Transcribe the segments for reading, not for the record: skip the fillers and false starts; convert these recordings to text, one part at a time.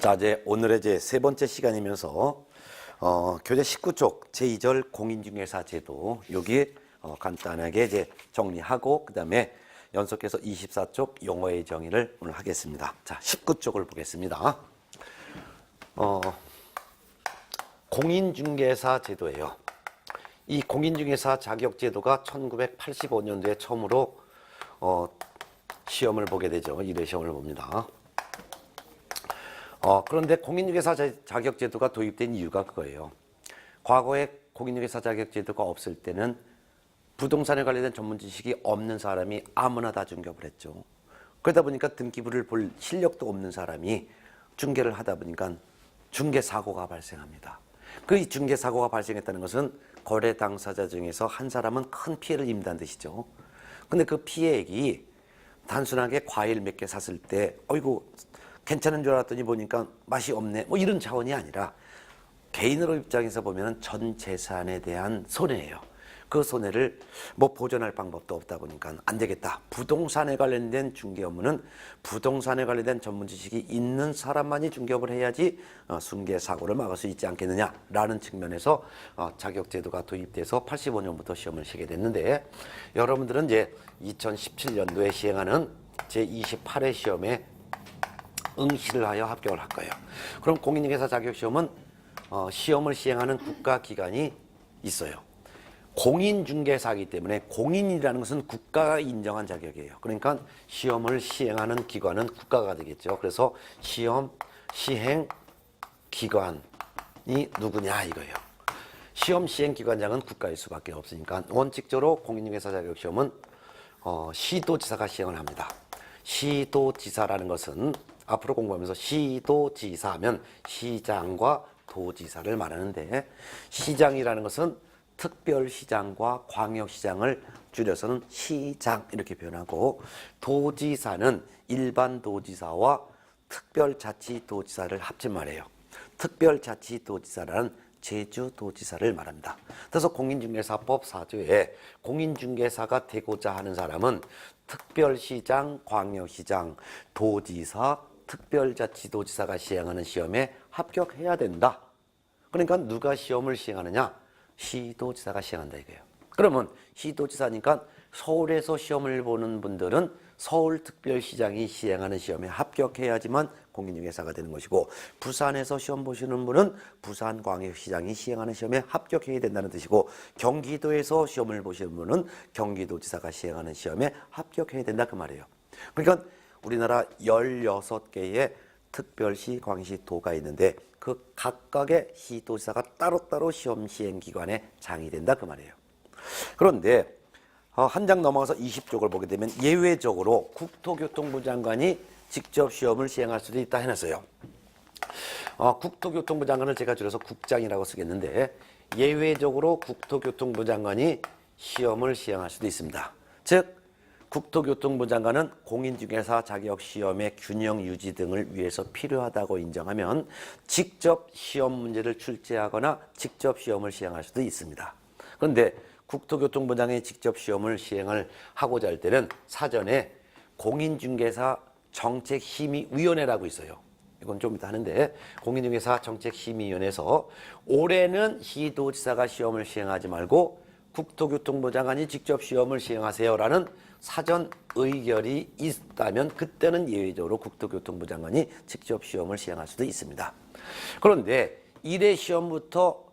자, 이제 오늘의 세 번째 시간이면서 교재 19쪽 제2절 공인중개사 제도 여기 간단하게 정리하고 그다음에 연속해서 24쪽 용어의 정의를 오늘 하겠습니다. 자, 19쪽을 보겠습니다. 공인중개사 제도예요. 이 공인중개사 자격제도가 1985년도에 처음으로 시험을 보게 되죠. 1회 시험을 봅니다. 그런데 공인중개사 자격제도가 도입된 이유가 그거예요. 과거에 공인중개사 자격제도가 없을 때는 부동산에 관련된 전문 지식이 없는 사람이 아무나 다 중개업을 했죠. 그러다 보니까 등기부를 볼 실력도 없는 사람이 중개를 하다 보니까 중개사고가 발생합니다. 그 중개사고가 발생했다는 것은 거래 당사자 중에서 한 사람은 큰 피해를 입는다는 뜻이죠. 근데 그 피해액이 단순하게 과일 몇 개 샀을 때 어이구 괜찮은 줄 알았더니 보니까 맛이 없네 뭐 이런 차원이 아니라 개인으로 입장에서 보면 전 재산에 대한 손해예요. 그 손해를 뭐 보전할 방법도 없다 보니까 안 되겠다. 부동산에 관련된 중개 업무는 부동산에 관련된 전문 지식이 있는 사람만이 중개업을 해야지 순개 사고를 막을 수 있지 않겠느냐라는 측면에서 자격제도가 도입돼서 85년부터 시험을 치게 됐는데 여러분들은 이제 2017년도에 시행하는 제28회 시험에 응시를 하여 합격을 할 거예요. 그럼 공인중개사 자격시험은 시험을 시행하는 국가기관이 있어요. 공인중개사이기 때문에 공인이라는 것은 국가가 인정한 자격이에요. 그러니까 시험을 시행하는 기관은 국가가 되겠죠. 그래서 시험 시행 기관이 누구냐 이거예요. 시험 시행 기관장은 국가일 수밖에 없으니까 원칙적으로 공인중개사 자격시험은 시도지사가 시행을 합니다. 시도지사라는 것은 앞으로 공부하면서 시도지사 하면 시장과 도지사를 말하는데 시장이라는 것은 특별시장과 광역시장을 줄여서는 시장 이렇게 표현하고 도지사는 일반 도지사와 특별자치도지사를 합친 말이에요. 특별자치도지사라는 제주도지사를 말합니다. 그래서 공인중개사법 4조에 공인중개사가 되고자 하는 사람은 특별시장, 광역시장, 도지사, 특별자치도지사가 시행하는 시험에 합격해야 된다. 그러니까 누가 시험을 시행하느냐? 시도지사가 시행한다 이거예요. 그러면 시도지사니까 서울에서 시험을 보는 분들은 서울특별시장이 시행하는 시험에 합격해야지만 공인중개사가 되는 것이고 부산에서 시험 보시는 분은 부산광역시장이 시행하는 시험에 합격해야 된다는 뜻이고 경기도에서 시험을 보시는 분은 경기도지사가 시행하는 시험에 합격해야 된다 그 말이에요. 그러니까 우리나라 16개의 특별시, 광시, 도가 있는데 그 각각의 시도지사가 따로따로 시험 시행 기관에 장이 된다 그 말이에요. 그런데 한 장 넘어가서 20쪽을 보게 되면 예외적으로 국토교통부 장관이 직접 시험을 시행할 수도 있다 해놨어요. 국토교통부 장관을 제가 줄여서 국장이라고 쓰겠는데 예외적으로 국토교통부 장관이 시험을 시행할 수도 있습니다. 즉 국토교통부 장관은 공인중개사 자격시험의 균형 유지 등을 위해서 필요하다고 인정하면 직접 시험 문제를 출제하거나 직접 시험을 시행할 수도 있습니다. 그런데 국토교통부장이 직접 시험을 시행을 하고자 할 때는 사전에 공인중개사 정책심의위원회라고 있어요. 이건 좀 이따 하는데 공인중개사 정책심의위원회에서 올해는 시도지사가 시험을 시행하지 말고 국토교통부 장관이 직접 시험을 시행하세요라는 사전 의결이 있다면 그때는 예외적으로 국토교통부 장관이 직접 시험을 시행할 수도 있습니다. 그런데 1회 시험부터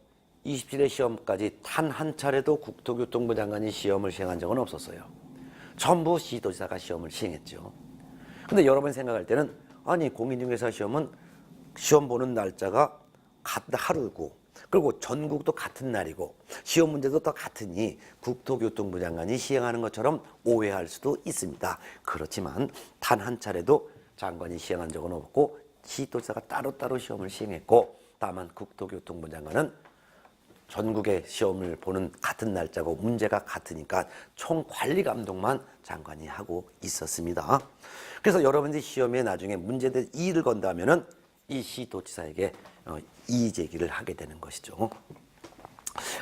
27회 시험까지 단 한 차례도 국토교통부 장관이 시험을 시행한 적은 없었어요. 전부 시도지사가 시험을 시행했죠. 근데 여러분이 생각할 때는 아니 공인중개사 시험은 시험 보는 날짜가 하루고 그리고 전국도 같은 날이고 시험 문제도 다 같으니 국토교통부 장관이 시행하는 것처럼 오해할 수도 있습니다. 그렇지만 단 한 차례도 장관이 시행한 적은 없고 시도지사가 따로따로 시험을 시행했고 다만 국토교통부 장관은 전국의 시험을 보는 같은 날짜고 문제가 같으니까 총관리 감독만 장관이 하고 있었습니다. 그래서 여러분들이 시험에 나중에 문제들 이의를 건다면은 이 시도지사에게 이의 제기를 하게 되는 것이죠.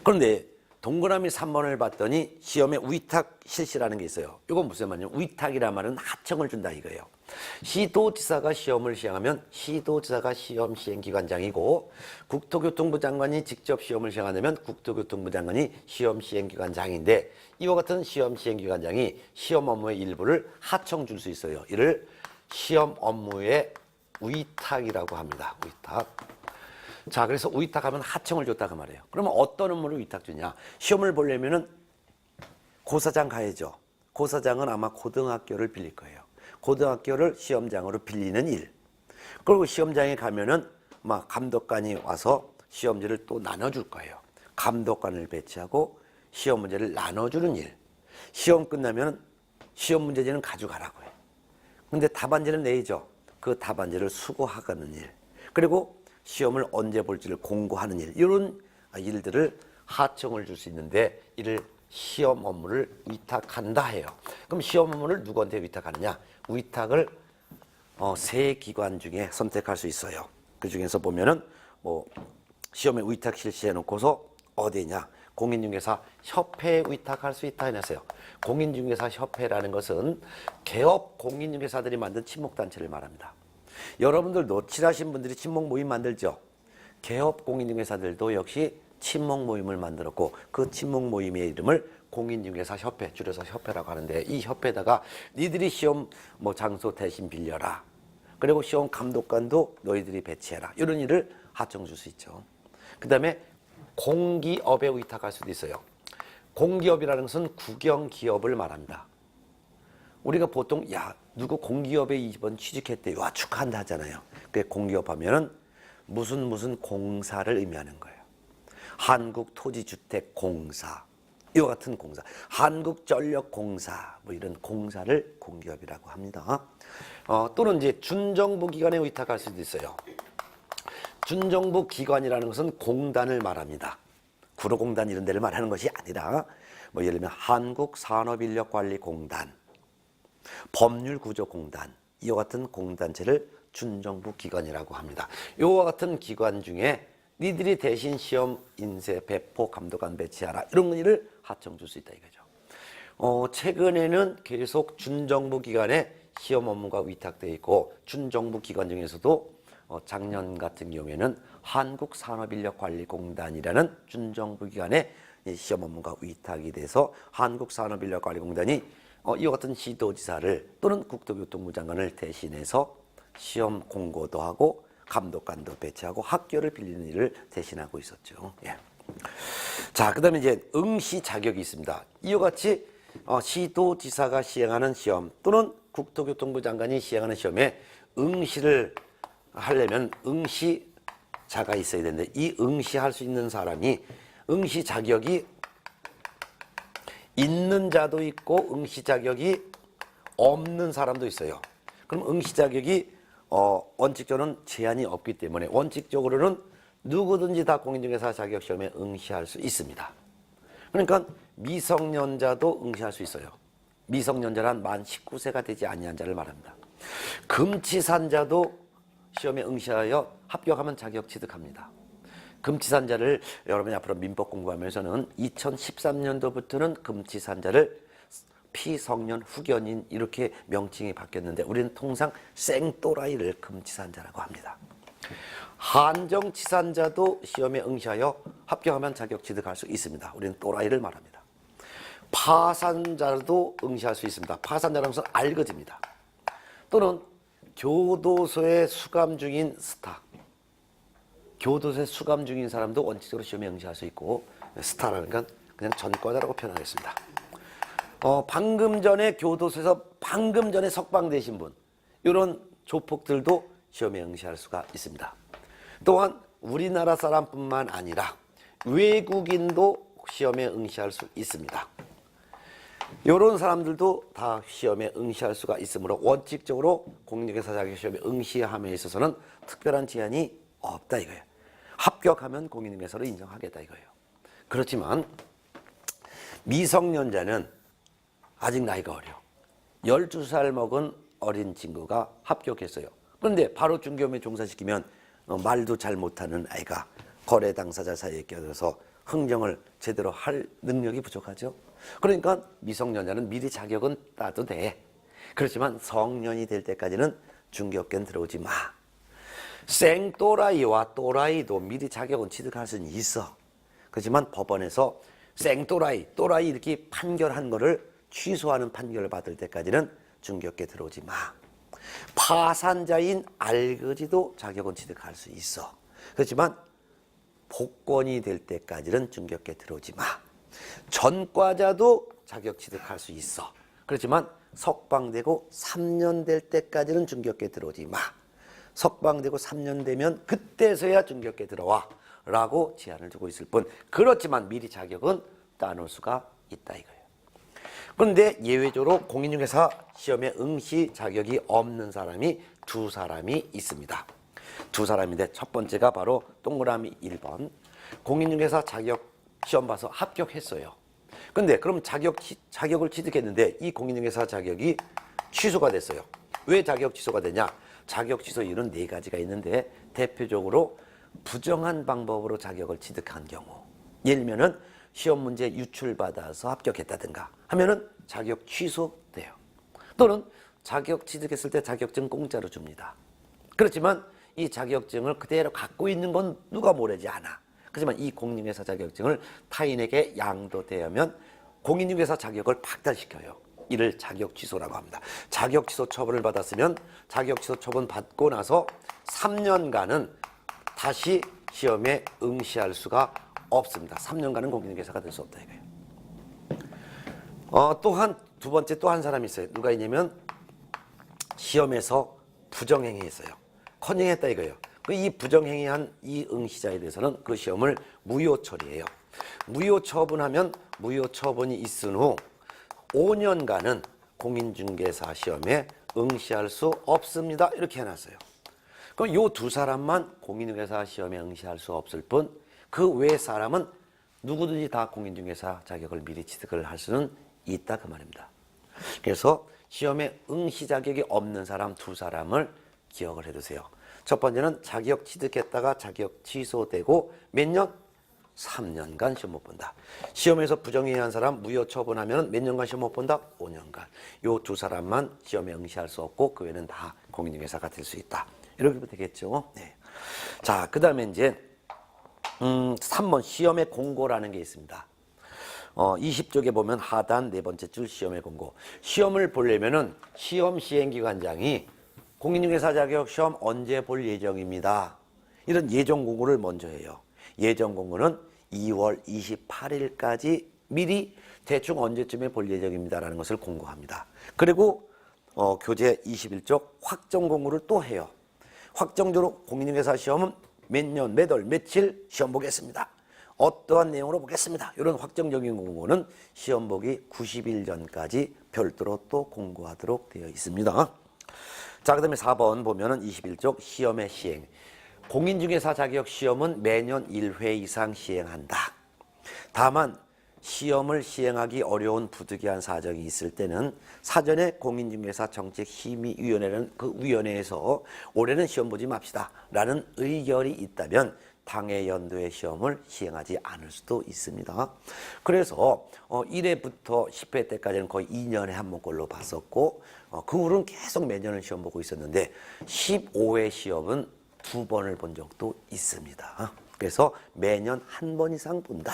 그런데 동그라미 3번을 봤더니 시험에 위탁 실시라는 게 있어요. 이건 무슨 말이냐? 위탁이란 말은 하청을 준다 이거예요. 시도지사가 시험을 시행하면 시도지사가 시험 시행기관장이고, 국토교통부 장관이 직접 시험을 시행하려면 국토교통부 장관이 시험 시행기관장인데, 이와 같은 시험 시행기관장이 시험 업무의 일부를 하청 줄 수 있어요. 이를 시험 업무의 위탁이라고 합니다. 위탁. 자, 그래서 위탁하면 하청을 줬다고 말해요. 그러면 어떤 업무를 위탁 주냐? 시험을 보려면은 고사장 가야죠. 고사장은 아마 고등학교를 빌릴 거예요. 고등학교를 시험장으로 빌리는 일. 그리고 시험장에 가면은 막 감독관이 와서 시험지를 또 나눠줄 거예요. 감독관을 배치하고 시험 문제를 나눠주는 일. 시험 끝나면 시험 문제지는 가져가라고 해요. 근데 답안지는 내야죠. 그 답안지를 수거하는 일. 그리고 시험을 언제 볼지를 공고하는 일. 이런 일들을 하청을 줄 수 있는데, 이를 시험 업무를 위탁한다 해요. 그럼 시험 업무를 누구한테 위탁하느냐? 위탁을 세 기관 중에 선택할 수 있어요. 그 중에서 보면은 뭐 시험에 위탁 실시해 놓고서 어디냐? 공인중개사 협회에 위탁할 수 있다 해놨어요. 공인중개사 협회라는 것은 개업 공인중개사들이 만든 친목단체를 말합니다. 여러분들도 친하신 분들이 친목 모임 만들죠. 개업 공인중개사들도 역시 친목 모임을 만들었고, 그 친목 모임의 이름을 공인중개사 협회, 줄여서 협회라고 하는데, 이 협회에다가 니들이 시험 장소 대신 빌려라. 그리고 시험 감독관도 너희들이 배치해라. 이런 일을 하청 줄 수 있죠. 그 다음에 공기업에 위탁할 수도 있어요. 공기업이라는 것은 국영기업을 말합니다. 우리가 보통 누구 공기업에 이번 취직했대, 와 축하한다 하잖아요. 그게 공기업 하면은 무슨 공사를 의미하는 거예요. 한국토지주택공사, 이와 같은 공사, 한국전력공사, 뭐 이런 공사를 공기업이라고 합니다. 또는 이제 준정부 기관에 위탁할 수도 있어요. 준정부 기관이라는 것은 공단을 말합니다. 구로공단 이런 데를 말하는 것이 아니라, 뭐 예를 들면 한국산업인력관리공단, 법률구조공단, 이와 같은 공단체를 준정부 기관이라고 합니다. 이와 같은 기관 중에 니들이 대신 시험 인쇄, 배포, 감독관 배치하라, 이런 일을 하청 줄 수 있다 이거죠. 최근에는 계속 준정부 기관에 시험 업무가 위탁되어 있고, 준정부 기관 중에서도 작년 같은 경우에는 한국산업인력관리공단이라는 준정부 기관에 시험 업무가 위탁이 돼서 한국산업인력관리공단이 이와 같은 시도지사를 또는 국토교통부 장관을 대신해서 시험 공고도 하고 감독관도 배치하고 학교를 빌리는 일을 대신하고 있었죠. 예. 자, 그다음에 이제 응시 자격이 있습니다. 이와 같이 시도지사가 시행하는 시험 또는 국토교통부 장관이 시행하는 시험에 응시를 하려면 응시자가 있어야 되는데, 이 응시할 수 있는 사람이 응시 자격이 있는 자도 있고 응시 자격이 없는 사람도 있어요. 그럼 응시 자격이 원칙적으로는 제한이 없기 때문에 원칙적으로는 누구든지 다 공인중개사 자격 시험에 응시할 수 있습니다. 그러니까 미성년자도 응시할 수 있어요. 미성년자란 만 19세가 되지 아니한 자를 말합니다. 금치산자도 시험에 응시하여 합격하면 자격 취득합니다. 금치산자를 여러분이 앞으로 민법 공부하면서는 2013년도부터는 금치산자를 피성년 후견인 이렇게 명칭이 바뀌었는데, 우리는 통상 생또라이를 금치산자라고 합니다. 한정치산자도 시험에 응시하여 합격하면 자격 취득할 수 있습니다. 우리는 또라이를 말합니다. 파산자도 응시할 수 있습니다. 파산자라는 것은 알거지입니다. 또는 교도소에 수감 중인 스타, 교도소에 수감 중인 사람도 원칙적으로 시험에 응시할 수 있고, 스타라는 건 그냥 전과자라고 표현하겠습니다. 방금 전에 교도소에서 방금 전에 석방되신 분, 이런 조폭들도 시험에 응시할 수가 있습니다. 또한 우리나라 사람뿐만 아니라 외국인도 시험에 응시할 수 있습니다. 이런 사람들도 다 시험에 응시할 수가 있으므로 원칙적으로 공인중개사 자격 시험에 응시함에 있어서는 특별한 제한이 없다 이거예요. 합격하면 공인중개사로 인정하겠다 이거예요. 그렇지만 미성년자는 아직 나이가 어려. 12살 먹은 어린 친구가 합격했어요. 그런데 바로 중개업에 종사시키면 말도 잘 못하는 아이가 거래 당사자 사이에 껴들어서 흥정을 제대로 할 능력이 부족하죠. 그러니까 미성년자는 미리 자격은 따도 돼. 그렇지만 성년이 될 때까지는 중개업계는 들어오지 마. 생또라이와 또라이도 미리 자격은 취득할 수는 있어. 그렇지만 법원에서 생또라이, 또라이 이렇게 판결한 거를 취소하는 판결을 받을 때까지는 중개업계 들어오지 마. 파산자인 알거지도 자격은 취득할 수 있어. 그렇지만 복권이 될 때까지는 중개업계 들어오지 마. 전과자도 자격 취득할 수 있어. 그렇지만 석방되고 3년 될 때까지는 중개업계 들어오지 마. 석방되고 3년 되면 그때서야 중개업계 들어와 라고 제한을 두고 있을 뿐, 그렇지만 미리 자격은 따놓을 수가 있다 이거예요. 그런데 예외적으로 공인중개사 시험에 응시 자격이 없는 사람이 두 사람이 있습니다. 두 사람인데 첫 번째가 바로 동그라미 1번. 공인중개사 자격 시험 봐서 합격했어요. 근데 그럼 자격을 취득했는데 이 공인중개사 자격이 취소가 됐어요. 왜 자격 취소가 되냐? 자격 취소 이유는 네 가지가 있는데, 대표적으로 부정한 방법으로 자격을 취득한 경우, 예를 들면은 시험 문제 유출받아서 합격했다든가 하면은 자격 취소돼요. 또는 자격 취득했을 때 자격증 공짜로 줍니다. 그렇지만 이 자격증을 그대로 갖고 있는 건 누가 모르지 않아. 그렇지만 이 공인중개사 자격증을 타인에게 양도되면 공인중개사 자격을 박탈시켜요. 이를 자격 취소라고 합니다. 자격 취소 처분을 받았으면 자격 취소 처분 받고 나서 3년간은 다시 시험에 응시할 수가 없습니다. 3년간은 공인중개사가 될 수 없다 이거예요. 또한 두 번째 또 한 사람이 있어요. 누가 있냐면 시험에서 부정행위 했어요. 컨닝했다 이거예요. 이 부정행위한 이 응시자에 대해서는 그 시험을 무효 처리해요. 무효 처분하면 무효 처분이 있은 후 5년간은 공인중개사 시험에 응시할 수 없습니다. 이렇게 해놨어요. 그럼 요 두 사람만 공인중개사 시험에 응시할 수 없을 뿐, 그 외 사람은 누구든지 다 공인중개사 자격을 미리 취득을 할 수는 있다 그 말입니다. 그래서 시험에 응시 자격이 없는 사람 두 사람을 기억을 해두세요. 첫 번째는 자격 취득했다가 자격 취소되고 몇 년? 3년간 시험 못 본다. 시험에서 부정행위한 사람 무효 처분하면 몇 년간 시험 못 본다? 5년간. 요 두 사람만 시험에 응시할 수 없고 그 외에는 다 공인중개사가 될 수 있다. 이렇게 보면 되겠죠. 네. 자, 그 다음에 이제 3번 시험의 공고라는 게 있습니다. 20쪽에 보면 하단 네 번째 줄 시험의 공고. 시험을 보려면은 시험 시행기관장이 공인중개사 자격 시험 언제 볼 예정입니다. 이런 예정 공고를 먼저 해요. 예정 공고는 2월 28일까지 미리 대충 언제쯤에 볼 예정입니다라는 것을 공고합니다. 그리고 교재 21쪽 확정 공고를 또 해요. 확정적으로 공인중개사 시험은 몇 년, 몇 월, 며칠 시험 보겠습니다. 어떠한 내용으로 보겠습니다. 이런 확정적인 공고는 시험 보기 90일 전까지 별도로 또 공고하도록 되어 있습니다. 자, 그 다음에 4번 보면은 21쪽 시험의 시행. 공인중개사 자격 시험은 매년 1회 이상 시행한다. 다만 시험을 시행하기 어려운 부득이한 사정이 있을 때는 사전에 공인중개사 정책심의위원회라는 그 위원회에서 올해는 시험 보지 맙시다 라는 의결이 있다면 당해 연도의 시험을 시행하지 않을 수도 있습니다. 그래서 1회부터 10회 때까지는 거의 2년에 한 번꼴로 봤었고 그 후로는 계속 매년을 시험 보고 있었는데 15회 시험은 2번을 본 적도 있습니다. 그래서 매년 한 번 이상 본다.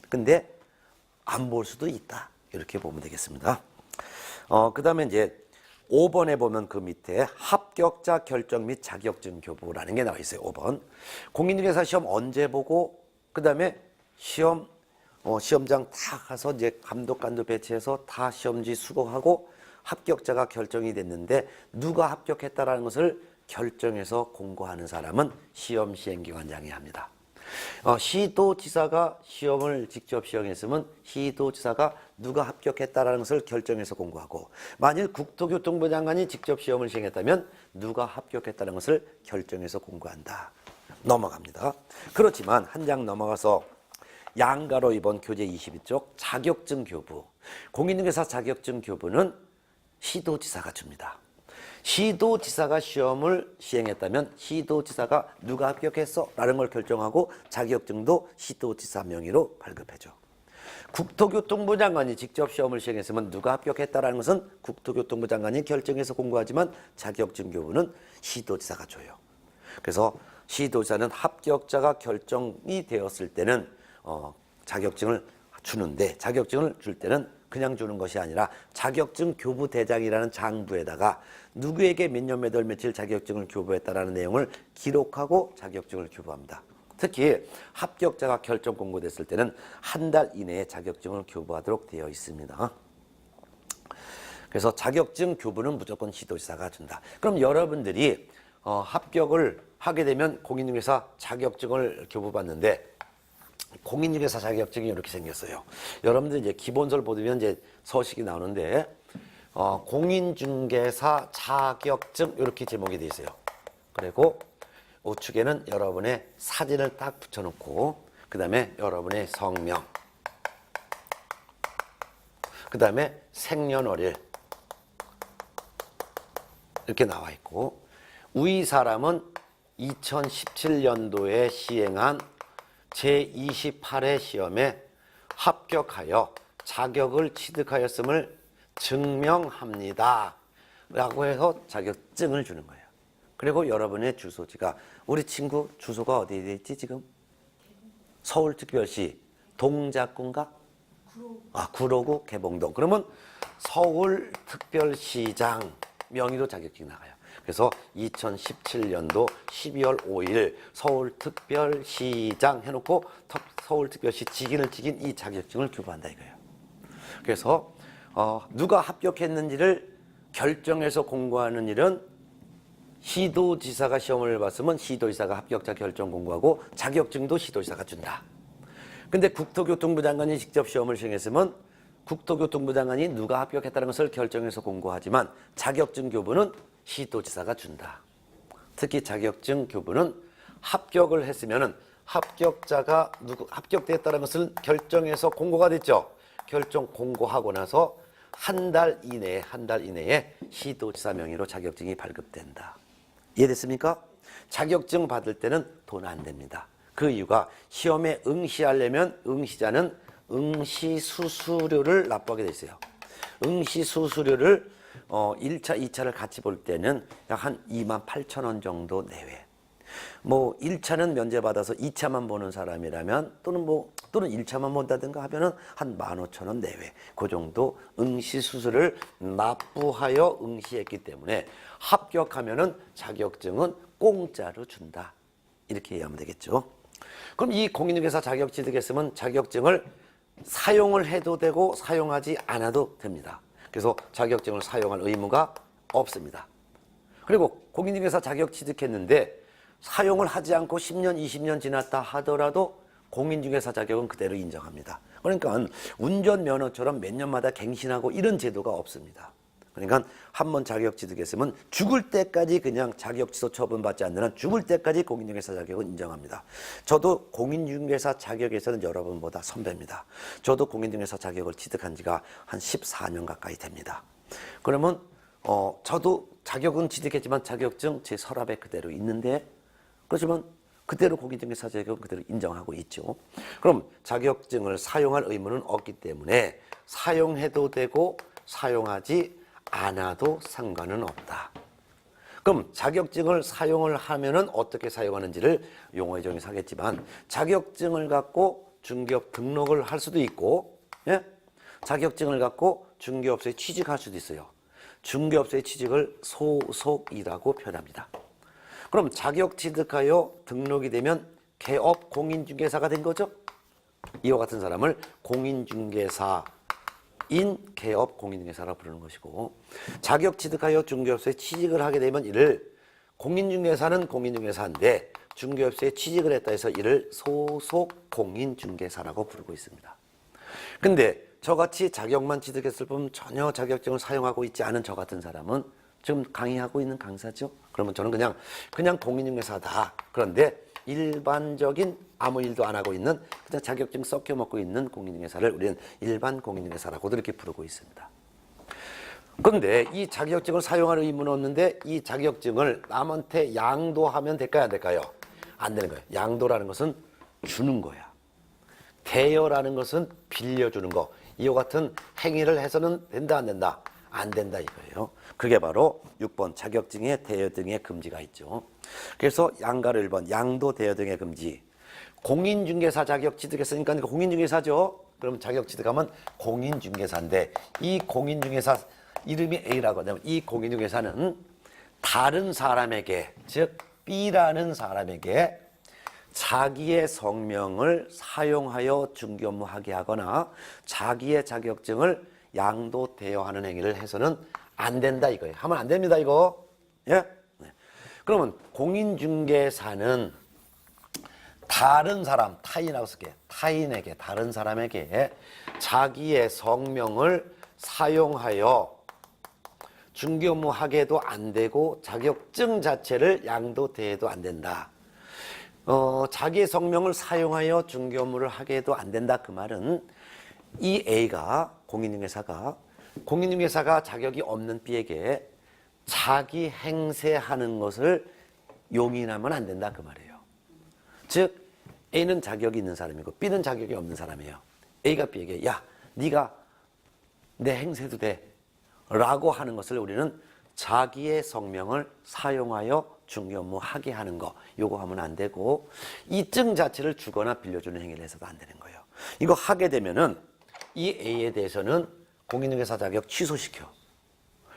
근데 안 볼 수도 있다. 이렇게 보면 되겠습니다. 그 다음에 이제 5번에 보면 그 밑에 합격자 결정 및 자격증 교부라는 게 나와 있어요. 5번. 공인중개사 시험 언제 보고, 그 다음에 시험장 다 가서 이제 감독관도 배치해서 다 시험지 수고하고 합격자가 결정이 됐는데 누가 합격했다라는 것을 결정해서 공고하는 사람은 시험 시행기관장이 합니다. 시도지사가 시험을 직접 시행했으면 시도지사가 누가 합격했다라는 것을 결정해서 공고하고, 만일 국토교통부 장관이 직접 시험을 시행했다면 누가 합격했다는 것을 결정해서 공고한다. 넘어갑니다. 그렇지만 한 장 넘어가서 양가로 이번 교재 22쪽 자격증 교부. 공인중개사 자격증 교부는 시도지사가 줍니다. 시도지사가 시험을 시행했다면 시도지사가 누가 합격했어? 라는 걸 결정하고 자격증도 시도지사 명의로 발급해줘. 국토교통부 장관이 직접 시험을 시행했으면 누가 합격했다라는 것은 국토교통부 장관이 결정해서 공고하지만 자격증 교부는 시도지사가 줘요. 그래서 시도지사는 합격자가 결정이 되었을 때는 자격증을 주는데, 자격증을 줄 때는 그냥 주는 것이 아니라 자격증 교부 대장이라는 장부에다가 누구에게 몇 년 몇 월 며칠 자격증을 교부했다라는 내용을 기록하고 자격증을 교부합니다. 특히 합격자가 결정 공고됐을 때는 한 달 이내에 자격증을 교부하도록 되어 있습니다. 그래서 자격증 교부는 무조건 시도지사가 준다. 그럼 여러분들이 합격을 하게 되면 공인중개사 자격증을 교부받는데, 공인중개사 자격증이 이렇게 생겼어요. 여러분들 이제 기본서를 보면 이제 서식이 나오는데, 공인중개사 자격증 이렇게 제목이 되어 있어요. 그리고 우측에는 여러분의 사진을 딱 붙여놓고, 그 다음에 여러분의 성명, 그 다음에 생년월일 이렇게 나와 있고, 위 사람은 2017년도에 시행한 제28회 시험에 합격하여 자격을 취득하였음을 증명합니다 라고 해서 자격증을 주는 거예요. 그리고 여러분의 주소지가, 우리 친구 주소가 어디에 돼 있지 지금? 서울특별시 동작구인가? 구로구 개봉동. 그러면 서울특별시장 명의로 자격증이 나가요. 그래서 2017년도 12월 5일 서울특별시장 해놓고 서울특별시 직인을 찍인 이 자격증을 교부한다 이거예요. 그래서 누가 합격했는지를 결정해서 공고하는 일은 시도지사가 시험을 봤으면 시도지사가 합격자 결정 공고하고 자격증도 시도지사가 준다. 근데 국토교통부 장관이 직접 시험을 시행했으면 국토교통부 장관이 누가 합격했다는 것을 결정해서 공고하지만 자격증 교부는 시도지사가 준다. 특히 자격증 교부는 합격을 했으면은 합격자가 합격됐다는 것을 결정해서 공고가 됐죠. 결정 공고하고 나서 한 달 이내에 시도지사 명의로 자격증이 발급된다. 이해됐습니까? 자격증 받을 때는 돈 안 됩니다. 그 이유가 시험에 응시하려면 응시자는 응시수수료를 납부하게 돼 있어요. 응시수수료를 1차, 2차를 같이 볼 때는 약 한 28,000원 정도 내외. 뭐 1차는 면제받아서 2차만 보는 사람이라면 또는 1차만 본다든가 하면은 한 15,000원 내외. 그 정도 응시수수료를 납부하여 응시했기 때문에 합격하면은 자격증은 공짜로 준다. 이렇게 이해하면 되겠죠. 그럼 이 공인중개사 자격 취득했으면 자격증을 사용을 해도 되고 사용하지 않아도 됩니다. 그래서 자격증을 사용할 의무가 없습니다. 그리고 공인중개사 자격 취득했는데 사용을 하지 않고 10년, 20년 지났다 하더라도 공인중개사 자격은 그대로 인정합니다. 그러니까 운전면허처럼 몇 년마다 갱신하고 이런 제도가 없습니다. 그러니까 한번 자격 취득했으면 죽을 때까지 그냥 자격 취소 처분받지 않는 한 죽을 때까지 공인중개사 자격은 인정합니다. 저도 공인중개사 자격에서는 여러분보다 선배입니다. 저도 공인중개사 자격을 취득한 지가 한 14년 가까이 됩니다. 그러면 저도 자격은 취득했지만 자격증 제 서랍에 그대로 있는데, 그렇지만 그대로 공인중개사 자격은 그대로 인정하고 있죠. 그럼 자격증을 사용할 의무는 없기 때문에 사용해도 되고 사용하지 않아도 상관은 없다. 그럼 자격증을 사용을 하면은 어떻게 사용하는지를 용어에 정의서 하겠지만, 자격증을 갖고 중개업 등록을 할 수도 있고, 예? 자격증을 갖고 중개업소에 취직할 수도 있어요. 중개업소에 취직을 소속이라고 표현합니다. 그럼 자격 취득하여 등록이 되면 개업 공인중개사가 된 거죠. 이와 같은 사람을 공인중개사인 개업 공인중개사라고 부르는 것이고, 자격 취득하여 중개업소에 취직을 하게 되면 이를 공인중개사는 공인중개사인데 중개업소에 취직을 했다 해서 이를 소속 공인중개사라고 부르고 있습니다. 근데 저같이 자격만 취득했을 뿐 전혀 자격증을 사용하고 있지 않은 저 같은 사람은 지금 강의하고 있는 강사죠. 그러면 저는 그냥 공인중개사다. 그런데 일반적인 아무 일도 안 하고 있는 그냥 자격증 썩혀 먹고 있는 공인중개사를 우리는 일반 공인중개사라고도 이렇게 부르고 있습니다. 근데 이 자격증을 사용할 의무는 없는데 이 자격증을 남한테 양도하면 될까요, 안 될까요? 안 되는 거예요. 양도라는 것은 주는 거야. 대여라는 것은 빌려주는 거. 이와 같은 행위를 해서는 된다, 안 된다? 안 된다 이거예요. 그게 바로 6번 자격증의 대여 등의 금지가 있죠. 그래서 양가를 1번 양도 대여 등의 금지. 공인중개사 자격 취득했으니까 공인중개사죠. 그럼 자격 취득하면 공인중개사인데 이 공인중개사 이름이 A라고 하면 이 공인중개사는 다른 사람에게 즉 B라는 사람에게 자기의 성명을 사용하여 중개업무하게 하거나 자기의 자격증을 양도 대여하는 행위를 해서는 안 된다 이거예요. 하면 안 됩니다 이거. 예? 네. 그러면 공인중개사는 다른 사람, 타인이라고 쓸게. 타인에게, 다른 사람에게 자기의 성명을 사용하여 중개업무하게도 안 되고 자격증 자체를 양도 대여도 안 된다. 자기의 성명을 사용하여 중개업무를 하게 해도 안 된다. 그 말은 이 A가 공인중개사가 자격이 없는 B에게 자기 행세하는 것을 용인하면 안 된다. 그 말이에요. 즉 A는 자격이 있는 사람이고 B는 자격이 없는 사람이에요. A가 B에게 야, 네가 내 행세도 돼 라고 하는 것을 우리는 자기의 성명을 사용하여 중개업무 하게 하는 거 요거 하면 안 되고 이 증 자체를 주거나 빌려주는 행위를 해서도 안 되는 거예요. 이거 하게 되면은 이 A에 대해서는 공인중개사 자격 취소시켜.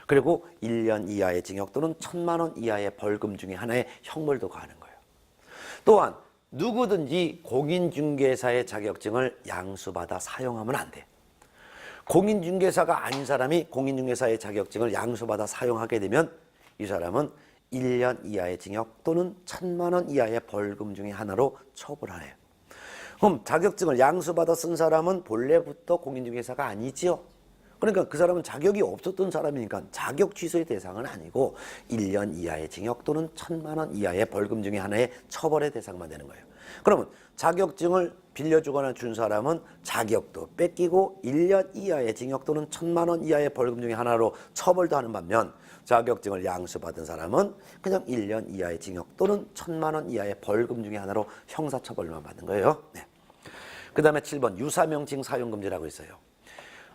그리고 1년 이하의 징역 또는 1,000만 원 이하의 벌금 중에 하나의 형벌도 가하는 거예요. 또한 누구든지 공인중개사의 자격증을 양수받아 사용하면 안 돼. 공인중개사가 아닌 사람이 공인중개사의 자격증을 양수받아 사용하게 되면 이 사람은 1년 이하의 징역 또는 1,000만 원 이하의 벌금 중에 하나로 처벌하래요. 그럼 자격증을 양수받아 쓴 사람은 본래부터 공인중개사가 아니지요. 그러니까 그 사람은 자격이 없었던 사람이니까 자격 취소의 대상은 아니고 1년 이하의 징역 또는 1,000만 원 이하의 벌금 중에 하나의 처벌의 대상만 되는 거예요. 그러면 자격증을 빌려주거나 준 사람은 자격도 뺏기고 1년 이하의 징역 또는 1,000만 원 이하의 벌금 중에 하나로 처벌도 하는 반면 자격증을 양수받은 사람은 그냥 1년 이하의 징역 또는 1,000만 원 이하의 벌금 중에 하나로 형사처벌만 받는 거예요. 네. 그 다음에 7번 유사명칭 사용금지라고 있어요.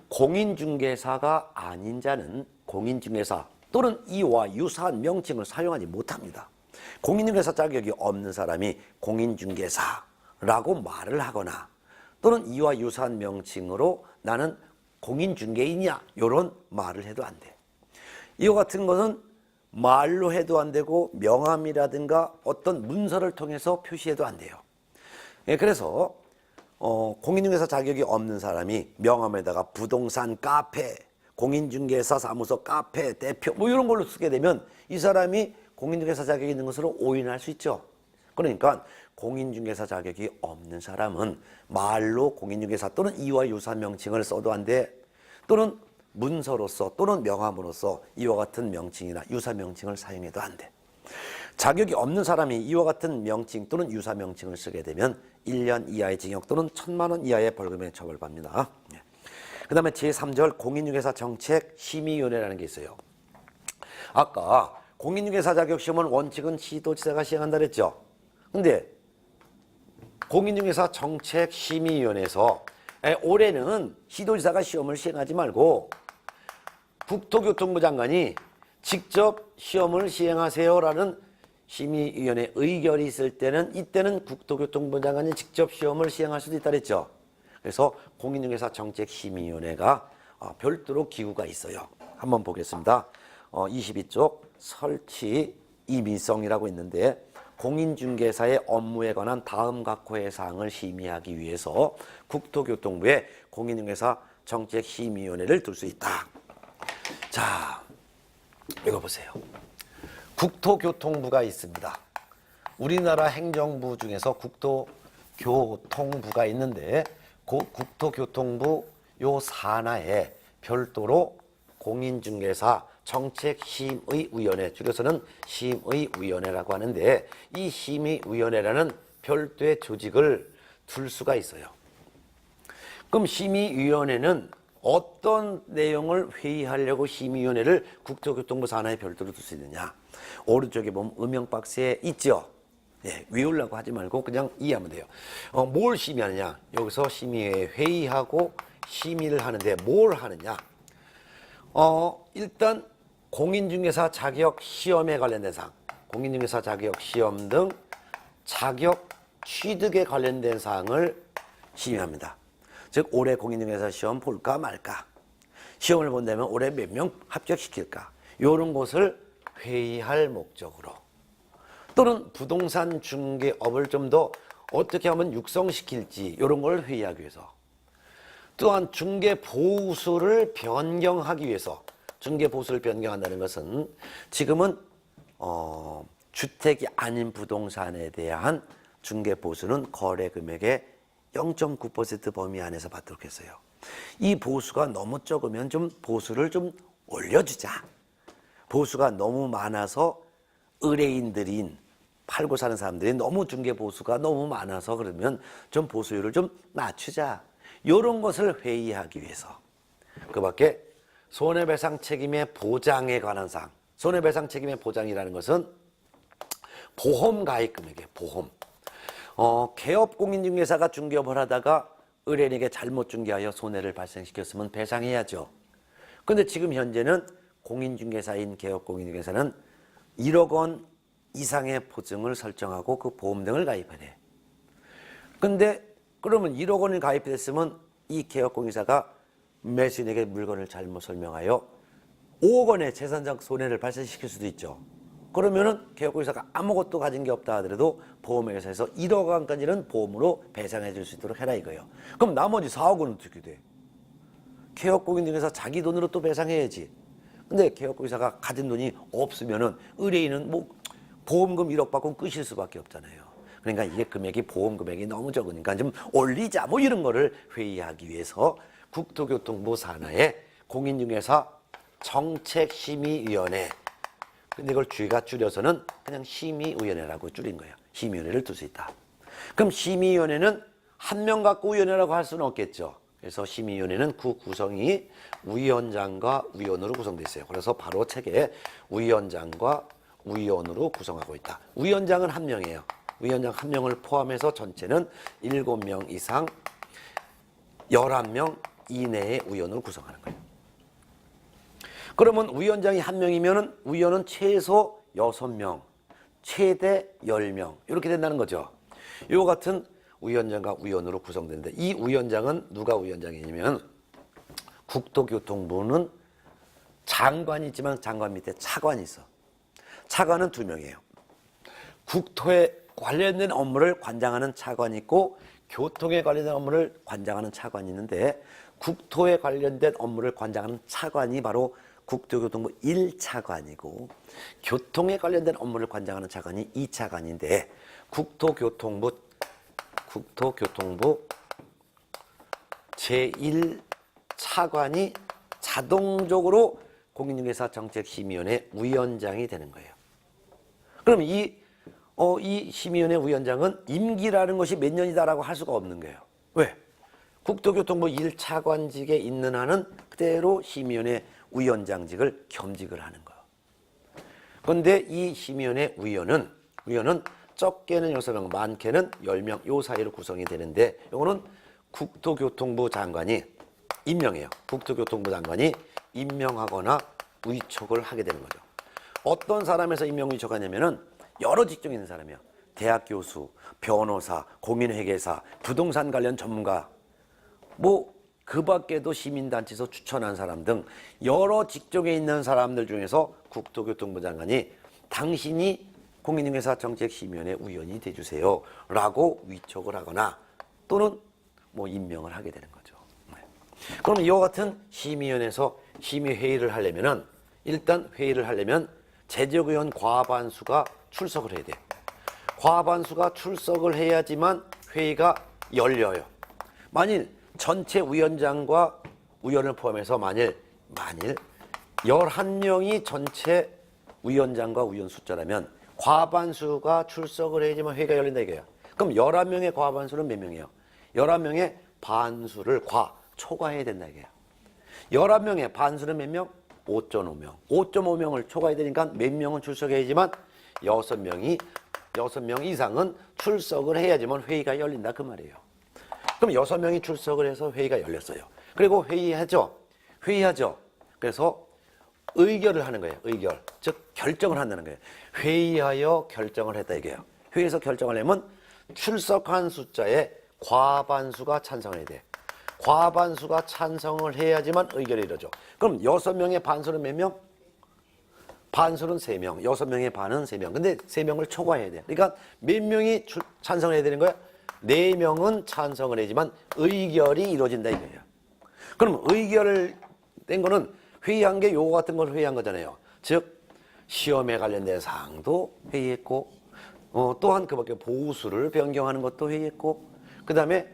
공인중개사가 아닌 자는 공인중개사 또는 이와 유사한 명칭을 사용하지 못합니다. 공인중개사 자격이 없는 사람이 공인중개사라고 말을 하거나 또는 이와 유사한 명칭으로 나는 공인중개인이야 이런 말을 해도 안 돼. 이와 같은 것은 말로 해도 안 되고 명함이라든가 어떤 문서를 통해서 표시해도 안 돼요. 그래서 공인중개사 자격이 없는 사람이 명함에다가 부동산 카페, 공인중개사 사무소 카페 대표 뭐 이런 걸로 쓰게 되면 이 사람이 공인중개사 자격이 있는 것으로 오인할 수 있죠. 그러니까 공인중개사 자격이 없는 사람은 말로 공인중개사 또는 이와 유사한 명칭을 써도 안 돼. 또는 문서로서 또는 명함으로서 이와 같은 명칭이나 유사 명칭을 사용해도 안 돼. 자격이 없는 사람이 이와 같은 명칭 또는 유사 명칭을 쓰게 되면 1년 이하의 징역 또는 1,000만 원 이하의 벌금에 처벌받습니다. 그 다음에 제3절 공인중개사 정책 심의위원회라는 게 있어요. 아까 공인중개사 자격시험은 원칙은 시도지사가 시행한다 그랬죠. 근데 공인중개사 정책 심의위원회에서 올해는 시도지사가 시험을 시행하지 말고 국토교통부 장관이 직접 시험을 시행하세요라는 심의위원회 의결이 있을 때는 이때는 국토교통부 장관이 직접 시험을 시행할 수도 있다 그랬죠. 그래서 공인중개사 정책심의위원회가 별도로 기구가 있어요. 한번 보겠습니다. 22쪽 설치 임의성이라고 있는데 공인중개사의 업무에 관한 다음 각호의 사항을 심의하기 위해서 국토교통부에 공인중개사 정책심의위원회를 둘 수 있다. 자, 이거 보세요. 국토교통부가 있습니다. 우리나라 행정부 중에서 국토교통부가 있는데 그 국토교통부 요 산하에 별도로 공인중개사 정책심의위원회, 줄여서는 심의위원회라고 하는데 이 심의위원회라는 별도의 조직을 둘 수가 있어요. 그럼 심의위원회는 어떤 내용을 회의하려고 심의위원회를 국토교통부 산하에 별도로 둘 수 있느냐. 오른쪽에 보면 음영 박스에 있죠. 네, 외우려고 하지 말고 그냥 이해하면 돼요. 뭘 심의하느냐. 여기서 심의회 회의하고 심의를 하는데 뭘 하느냐. 일단 공인중개사 자격 시험에 관련된 사항, 공인중개사 자격 시험 등 자격 취득에 관련된 사항을 심의합니다. 즉 올해 공인중개사 시험 볼까 말까, 시험을 본다면 올해 몇 명 합격시킬까, 이런 것을 회의할 목적으로, 또는 부동산 중개업을 좀 더 어떻게 하면 육성시킬지 이런 걸 회의하기 위해서, 또한 중개보수를 변경하기 위해서. 중개보수를 변경한다는 것은 지금은 주택이 아닌 부동산에 대한 중개보수는 거래금액의 0.9% 범위 안에서 받도록 했어요. 이 보수가 너무 적으면 좀 보수를 좀 올려주자. 보수가 너무 많아서 의뢰인들인 팔고 사는 사람들이 너무 중개보수가 너무 많아서 그러면 좀 보수율을 좀 낮추자. 이런 것을 회의하기 위해서. 그 밖에 손해배상 책임의 보장에 관한 사항. 손해배상 책임의 보장이라는 것은 보험 가입 금액이에요. 보험. 개업 공인중개사가 중개업을 하다가 의뢰인에게 잘못 중개하여 손해를 발생시켰으면 배상해야죠. 그런데 지금 현재는 공인중개사인 개업 공인중개사는 1억 원 이상의 보증을 설정하고 그 보험 등을 가입해야 돼. 근데 그러면 1억 원을 가입했으면 이 개업 공인중개사가 매수인에게 물건을 잘못 설명하여 5억 원의 재산적 손해를 발생시킬 수도 있죠. 그러면은 개업공인중개사가 아무것도 가진 게 없다 하더라도 보험회사에서 1억 원까지는 보험으로 배상해 줄 수 있도록 해라 이거예요. 그럼 나머지 4억 원은 어떻게 돼? 개업공인중개사 자기 돈으로 또 배상해야지. 근데 개업공인중개사가 가진 돈이 없으면은 의뢰인은 뭐 보험금 1억 받고 끄실 수밖에 없잖아요. 그러니까 이게 금액이 보험 금액이 너무 적으니까 좀 올리자 뭐 이런 거를 회의하기 위해서 국토교통부 산하에 공인중개사 정책심의위원회, 근데 이걸 주의가 줄여서는 그냥 심의위원회라고 줄인 거예요. 심의위원회를 둘 수 있다. 그럼 심의위원회는 한 명 갖고 위원회라고 할 수는 없겠죠. 그래서 심의위원회는 그 구성이 위원장과 위원으로 구성되어 있어요. 그래서 바로 책에 위원장과 위원으로 구성하고 있다. 위원장은 한 명이에요. 위원장 한 명을 포함해서 전체는 7명 이상 11명 이내의 위원으로 구성하는 거예요. 그러면 위원장이 한 명이면 위원은 최소 6명, 최대 10명 이렇게 된다는 거죠. 이와 같은 위원장과 위원으로 구성되는데 이 위원장은 누가 위원장이냐면 국토교통부는 장관이 있지만 장관 밑에 차관이 있어. 차관은 2명이에요. 국토에 관련된 업무를 관장하는 차관이 있고 교통에 관련된 업무를 관장하는 차관이 있는데 국토에 관련된 업무를 관장하는 차관이 바로 국토교통부 1차관이고 교통에 관련된 업무를 관장하는 차관이 2차관인데 국토교통부 제1차관이 자동적으로 공인중개사 정책심의위원회 위원장이 되는 거예요. 그럼 이 심의위원회 위원장은 임기라는 것이 몇 년이다라고 할 수가 없는 거예요. 왜? 국토교통부 1차관직에 있는 한은 그대로 심의위원회 위원장직을 겸직을 하는 거예요. 그런데 이 심의위원회 위원은 적게는 6명, 많게는 10명 요 사이로 구성이 되는데 이거는 국토교통부 장관이 임명해요. 국토교통부 장관이 임명하거나 위촉을 하게 되는 거죠. 어떤 사람에서 임명 위촉하냐면은 여러 직종에 있는 사람이에요. 대학 교수, 변호사, 공인회계사, 부동산 관련 전문가, 뭐 그 밖에도 시민단체에서 추천한 사람 등 여러 직종에 있는 사람들 중에서 국토교통부 장관이 당신이 공인중개사 정책심의위원회 위원이 돼주세요 라고 위촉을 하거나 또는 뭐 임명을 하게 되는 거죠. 그럼 이와 같은 심의위원회에서 심의회의를 하려면은 일단 회의를 하려면 재적의원 과반수가 출석을 해야 돼. 과반수가 출석을 해야지만 회의가 열려요. 만일 전체 위원장과 위원을 포함해서 만일 11명이 전체 위원장과 위원 숫자라면 과반수가 출석을 해야지만 회의가 열린다 이거예요. 그럼 11명의 과반수는 몇 명이에요? 11명의 반수를 초과해야 된다 이거예요. 11명의 반수는 몇 명? 5.5명. 5.5명을 초과해야 되니까 몇 명은 출석해야지만 6명 이상은 출석을 해야지만 회의가 열린다 그 말이에요. 그럼 6명이 출석을 해서 회의가 열렸어요. 그리고 회의하죠. 그래서 의결을 하는 거예요. 의결. 즉 결정을 한다는 거예요. 회의하여 결정을 했다 이게요. 회의에서 결정을 하려면 출석한 숫자의 과반수가 찬성을 해야 돼. 과반수가 찬성을 해야지만 의결이 이루어져. 그럼 6명의 반수는 몇 명? 반수는 3명. 6명의 반은 3명. 근데 3명을 초과해야 돼. 그러니까 몇 명이 찬성을 해야 되는 거야? 4명은 찬성을 해야지만 의결이 이루어진다 이거예요. 그럼 의결을 된 거는 회의한 게 요거 같은 걸 회의한 거잖아요. 즉 시험에 관련된 사항도 회의했고 또한 그밖에 보수를 변경하는 것도 회의했고 그 다음에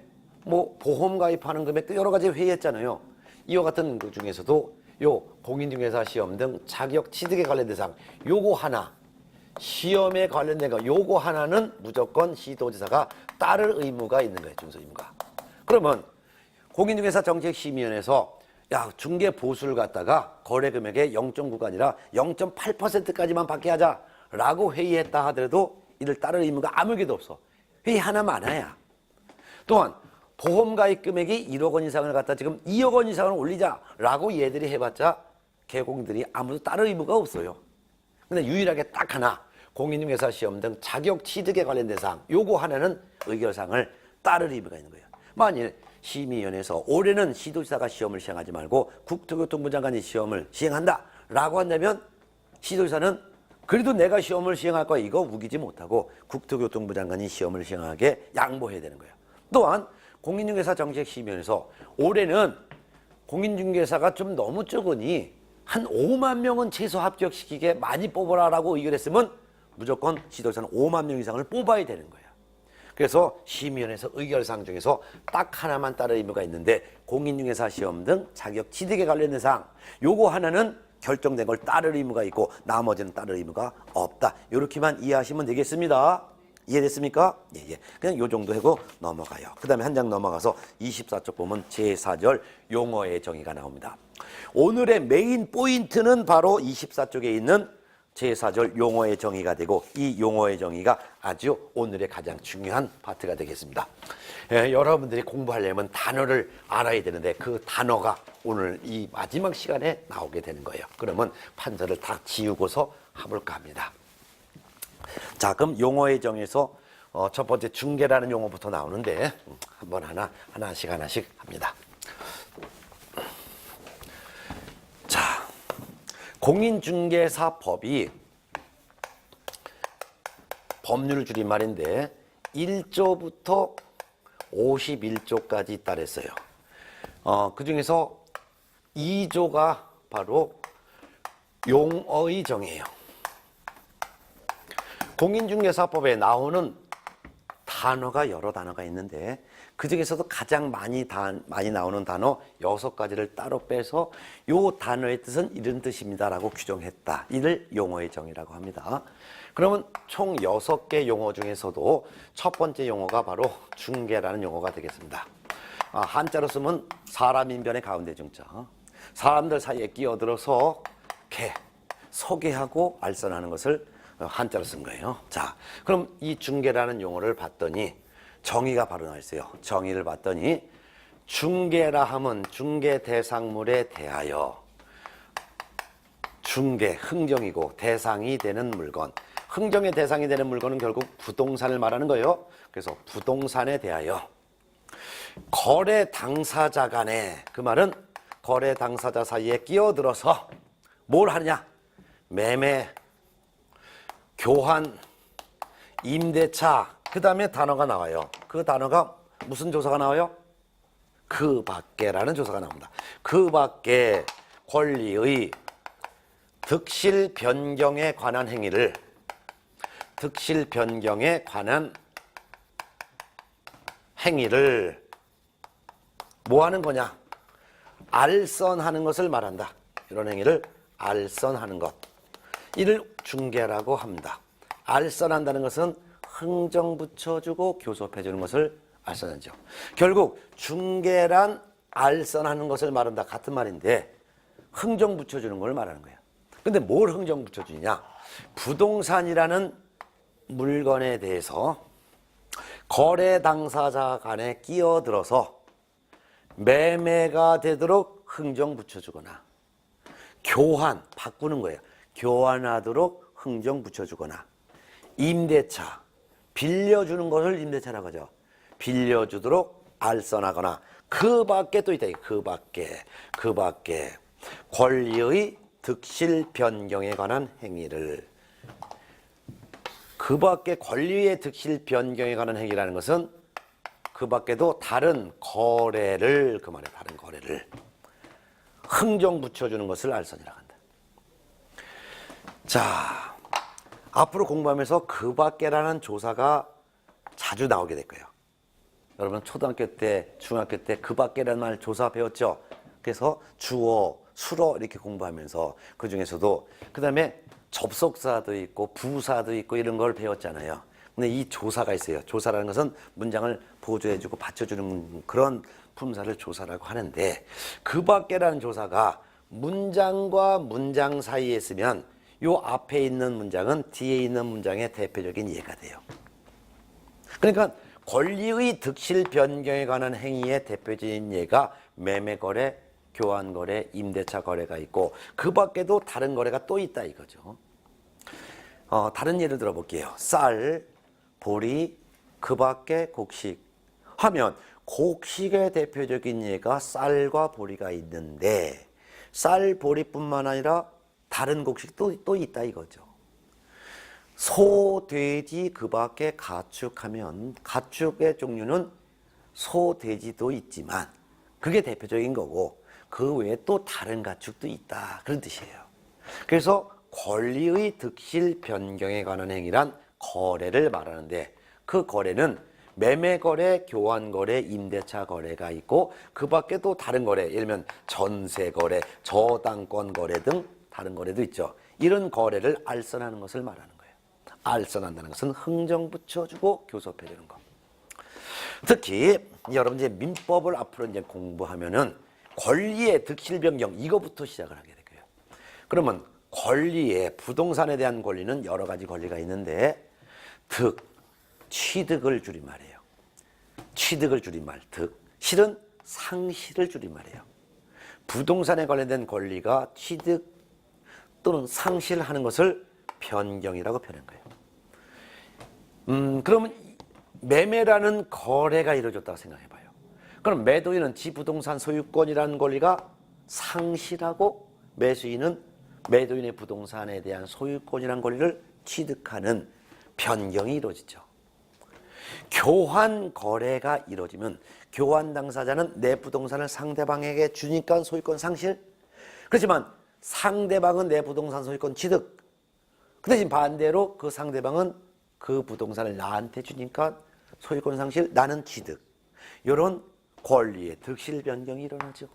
뭐 보험 가입하는 금액도 여러 가지 회의했잖아요. 이와 같은 그 중에서도 요 공인중개사 시험 등 자격 취득에 관련된 사항 요거 하나 시험에 관련된 거 요거 하나는 무조건 시도지사가 따를 의무가 있는 거예요. 준수 의무가. 그러면 공인중개사 정책심의위원회에서 야 중개 보수를 갖다가 거래 금액의 0.9가 아니라 0.8%까지만 받게 하자라고 회의했다 하더라도 이를 따를 의무가 아무 개도 없어. 회의 하나 많아야. 또한 보험 가입 금액이 1억 원 이상을 갖다 지금 2억 원 이상을 올리자라고 얘들이 해봤자 개공들이 아무도 따를 의무가 없어요. 근데 유일하게 딱 하나 공인중개사 시험 등 자격 취득에 관련된 사항 요거 하나는 의결사항을 따를 의무가 있는 거예요. 만일 심의위원회에서 올해는 시도지사가 시험을 시행하지 말고 국토교통부 장관이 시험을 시행한다라고 한다면 시도지사는 그래도 내가 시험을 시행할 거야 이거 우기지 못하고 국토교통부 장관이 시험을 시행하게 양보해야 되는 거예요. 또한 공인중개사 정책심의위원회에서 올해는 공인중개사가 좀 너무 적으니 한 5만 명은 최소 합격시키게 많이 뽑아라라고 의결했으면 무조건 시도지사는 5만 명 이상을 뽑아야 되는 거예요. 그래서 심의위원회에서 의결사항 중에서 딱 하나만 따를 의무가 있는데 공인중개사 시험 등 자격 취득에 관련된 사항 요거 하나는 결정된 걸 따를 의무가 있고 나머지는 따를 의무가 없다. 이렇게만 이해하시면 되겠습니다. 이해됐습니까? 예. 그냥 요 정도 하고 넘어가요. 그 다음에 한 장 넘어가서 24쪽 보면 제4절 용어의 정의가 나옵니다. 오늘의 메인 포인트는 바로 24쪽에 있는 제4절 용어의 정의가 되고 이 용어의 정의가 아주 오늘의 가장 중요한 파트가 되겠습니다. 여러분들이 공부하려면 단어를 알아야 되는데 그 단어가 오늘 이 마지막 시간에 나오게 되는 거예요. 그러면 판서를 다 지우고서 해볼까 합니다. 자, 그럼 용어의 정의에서 첫 번째 중개라는 용어부터 나오는데 한번 하나씩 합니다. 자, 공인중개사법이 법률 줄임말인데 1조부터 51조까지 있다랬어요. 그 중에서 2조가 바로 용어의 정의예요. 공인중개사법에 나오는 단어가 여러 단어가 있는데 그 중에서도 가장 많이 나오는 단어 6가지를 따로 빼서 요 단어의 뜻은 이런 뜻입니다라고 규정했다. 이를 용어의 정의라고 합니다. 그러면 총 6개 용어 중에서도 첫 번째 용어가 바로 중개라는 용어가 되겠습니다. 한자로 쓰면 사람 인변의 가운데 중자. 사람들 사이에 끼어들어서 소개하고 알선하는 것을 한자로 쓴 거예요. 자, 그럼 이 중개라는 용어를 봤더니 정의가 바로 나와 있어요. 정의를 봤더니 중개라 함은 중개 대상물에 대하여 중개, 흥정이고 대상이 되는 물건. 흥정의 대상이 되는 물건은 결국 부동산을 말하는 거예요. 그래서 부동산에 대하여 거래 당사자 간에 그 말은 거래 당사자 사이에 끼어들어서 뭘 하느냐? 매매, 교환, 임대차 그 다음에 단어가 나와요. 그 단어가 무슨 조사가 나와요? 그 밖에라는 조사가 나옵니다. 그 밖에 권리의 득실 변경에 관한 행위를 득실 변경에 관한 행위를 뭐 하는 거냐? 알선하는 것을 말한다. 이런 행위를 알선하는 것. 이를 중개라고 합니다. 알선한다는 것은 흥정 붙여주고 교섭해주는 것을 알선하죠. 결국 중개란 알선하는 것을 말한다 같은 말인데 흥정 붙여주는 걸 말하는 거야. 근데 뭘 흥정 붙여주냐? 부동산이라는 물건에 대해서 거래 당사자 간에 끼어들어서 매매가 되도록 흥정 붙여주거나 교환, 바꾸는 거예요. 교환하도록 흥정 붙여주거나 임대차, 빌려주는 것을 임대차라고 하죠. 빌려주도록 알선하거나 그 밖에 또 있다. 그 밖에 권리의 득실 변경에 관한 행위를 그 밖에 권리의 득실 변경에 관한 행위라는 것은 그 밖에도 다른 거래를 그 말에 다른 거래를 흥정 붙여주는 것을 알선이라고 한다. 자, 앞으로 공부하면서 그 밖에라는 조사가 자주 나오게 될 거예요. 여러분 초등학교 때, 중학교 때 그 밖에라는 말 조사 배웠죠? 그래서 주어, 수어 이렇게 공부하면서 그 중에서도 그 다음에 접속사도 있고 부사도 있고 이런 걸 배웠잖아요. 근데 이 조사가 있어요. 조사라는 것은 문장을 보조해주고 받쳐주는 그런 품사를 조사라고 하는데 그 밖에라는 조사가 문장과 문장 사이에 있으면 요 앞에 있는 문장은 뒤에 있는 문장의 대표적인 예가 돼요. 그러니까 권리의 득실 변경에 관한 행위의 대표적인 예가 매매거래, 교환거래, 임대차 거래가 있고 그 밖에도 다른 거래가 또 있다 이거죠. 다른 예를 들어볼게요. 쌀, 보리, 그 밖에 곡식 하면 곡식의 대표적인 예가 쌀과 보리가 있는데 쌀, 보리뿐만 아니라 다른 곡식도 또 있다 이거죠. 소, 돼지, 그 밖에 가축하면 가축의 종류는 소, 돼지도 있지만 그게 대표적인 거고 그 외에 또 다른 가축도 있다 그런 뜻이에요. 그래서 권리의 득실 변경에 관한 행위란 거래를 말하는데 그 거래는 매매거래, 교환거래, 임대차 거래가 있고 그 밖에 또 다른 거래, 예를 들면 전세거래, 저당권 거래 등 다른 거래도 있죠. 이런 거래를 알선하는 것을 말하는 거예요. 알선한다는 것은 흥정 붙여주고 교섭해주는 거. 특히 여러분 이제 민법을 앞으로 이제 공부하면은 권리의 득실 변경 이거부터 시작을 하게 될 거예요. 그러면 권리의 부동산에 대한 권리는 여러 가지 권리가 있는데 취득을 줄임말이에요. 취득을 줄임말, 실은 상실을 줄임말이에요. 부동산에 관련된 권리가 취득 또는 상실하는 것을 변경이라고 표현한 거예요. 그러면 매매라는 거래가 이루어졌다고 생각해봐요. 그럼 매도인은 지부동산 소유권이라는 권리가 상실하고 매수인은 매도인의 부동산에 대한 소유권이라는 권리를 취득하는 변경이 이루어지죠. 교환 거래가 이루어지면 교환 당사자는 내 부동산을 상대방에게 주니까 소유권 상실. 그렇지만 상대방은 내 부동산 소유권 취득. 그 대신 반대로 그 상대방은 그 부동산을 나한테 주니까 소유권 상실, 나는 취득. 이런 권리의 득실 변경이 일어나죠.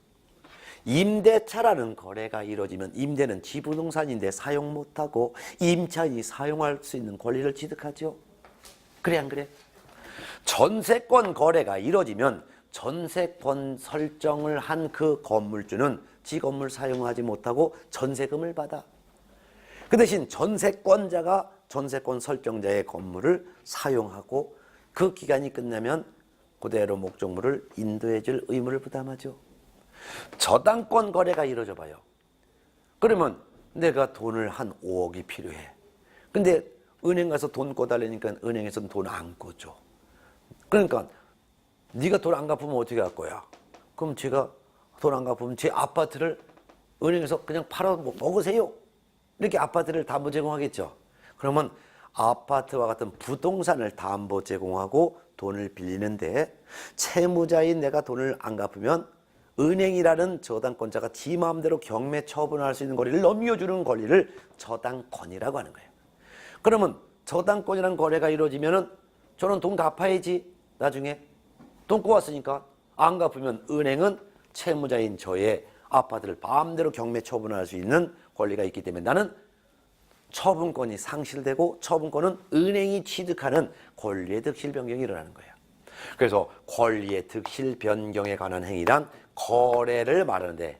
임대차라는 거래가 이루어지면 임대는 지부동산인데 사용 못하고 임차인이 사용할 수 있는 권리를 취득하죠. 그래 안 그래? 전세권 거래가 이루어지면 전세권 설정을 한 그 건물주는 지 건물 사용하지 못하고 전세금을 받아. 그 대신 전세권자가 전세권 설정자의 건물을 사용하고 그 기간이 끝나면 그대로 목적물을 인도해 줄 의무를 부담하죠. 저당권 거래가 이루어져 봐요. 그러면 내가 돈을 한 5억이 필요해. 근데 은행 가서 돈 꿔달라니까 은행에서는 돈 안 꿔줘. 그러니까 네가 돈 안 갚으면 어떻게 할 거야? 그럼 제가 돈 안 갚으면 제 아파트를 은행에서 그냥 팔아 먹으세요. 이렇게 아파트를 담보 제공하겠죠. 그러면 아파트와 같은 부동산을 담보 제공하고 돈을 빌리는데 채무자인 내가 돈을 안 갚으면 은행이라는 저당권자가 지 마음대로 경매 처분할 수 있는 권리를 넘겨주는 권리를 저당권이라고 하는 거예요. 그러면 저당권이라는 거래가 이루어지면은 저는 돈 갚아야지. 나중에 돈 꼬았으니까 안 갚으면 은행은 채무자인 저의 아파트를 마음대로 경매 처분할 수 있는 권리가 있기 때문에 나는 처분권이 상실되고 처분권은 은행이 취득하는 권리의 득실 변경이 일어나는 거예요. 그래서 권리의 득실 변경에 관한 행위란 거래를 말하는데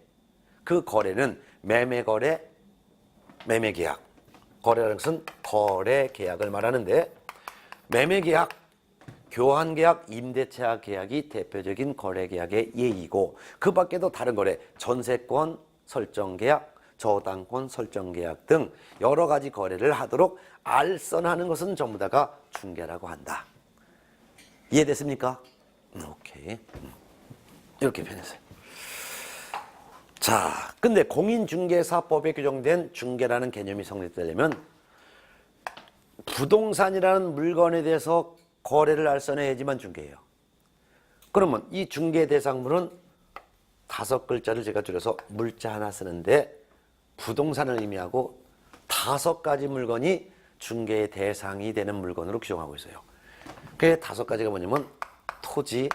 그 거래는 매매거래, 매매계약. 거래라는 것은 거래계약을 말하는데 매매계약, 교환계약, 임대차 계약이 대표적인 거래계약의 예이고 그 밖에도 다른 거래, 전세권 설정계약, 저당권 설정계약 등 여러 가지 거래를 하도록 알선하는 것은 전부 다가 중개라고 한다. 이해됐습니까? 오케이. 이렇게 표현했어요. 자, 근데 공인중개사법에 규정된 중개라는 개념이 성립되려면 부동산이라는 물건에 대해서 거래를 알선해야지만 중개예요. 그러면 이 중개 대상물은 5글자를 제가 줄여서 물자 하나 쓰는데 부동산을 의미하고 5가지 물건이 중개의 대상이 되는 물건으로 규정하고 있어요. 그 5가지가 뭐냐면 토지,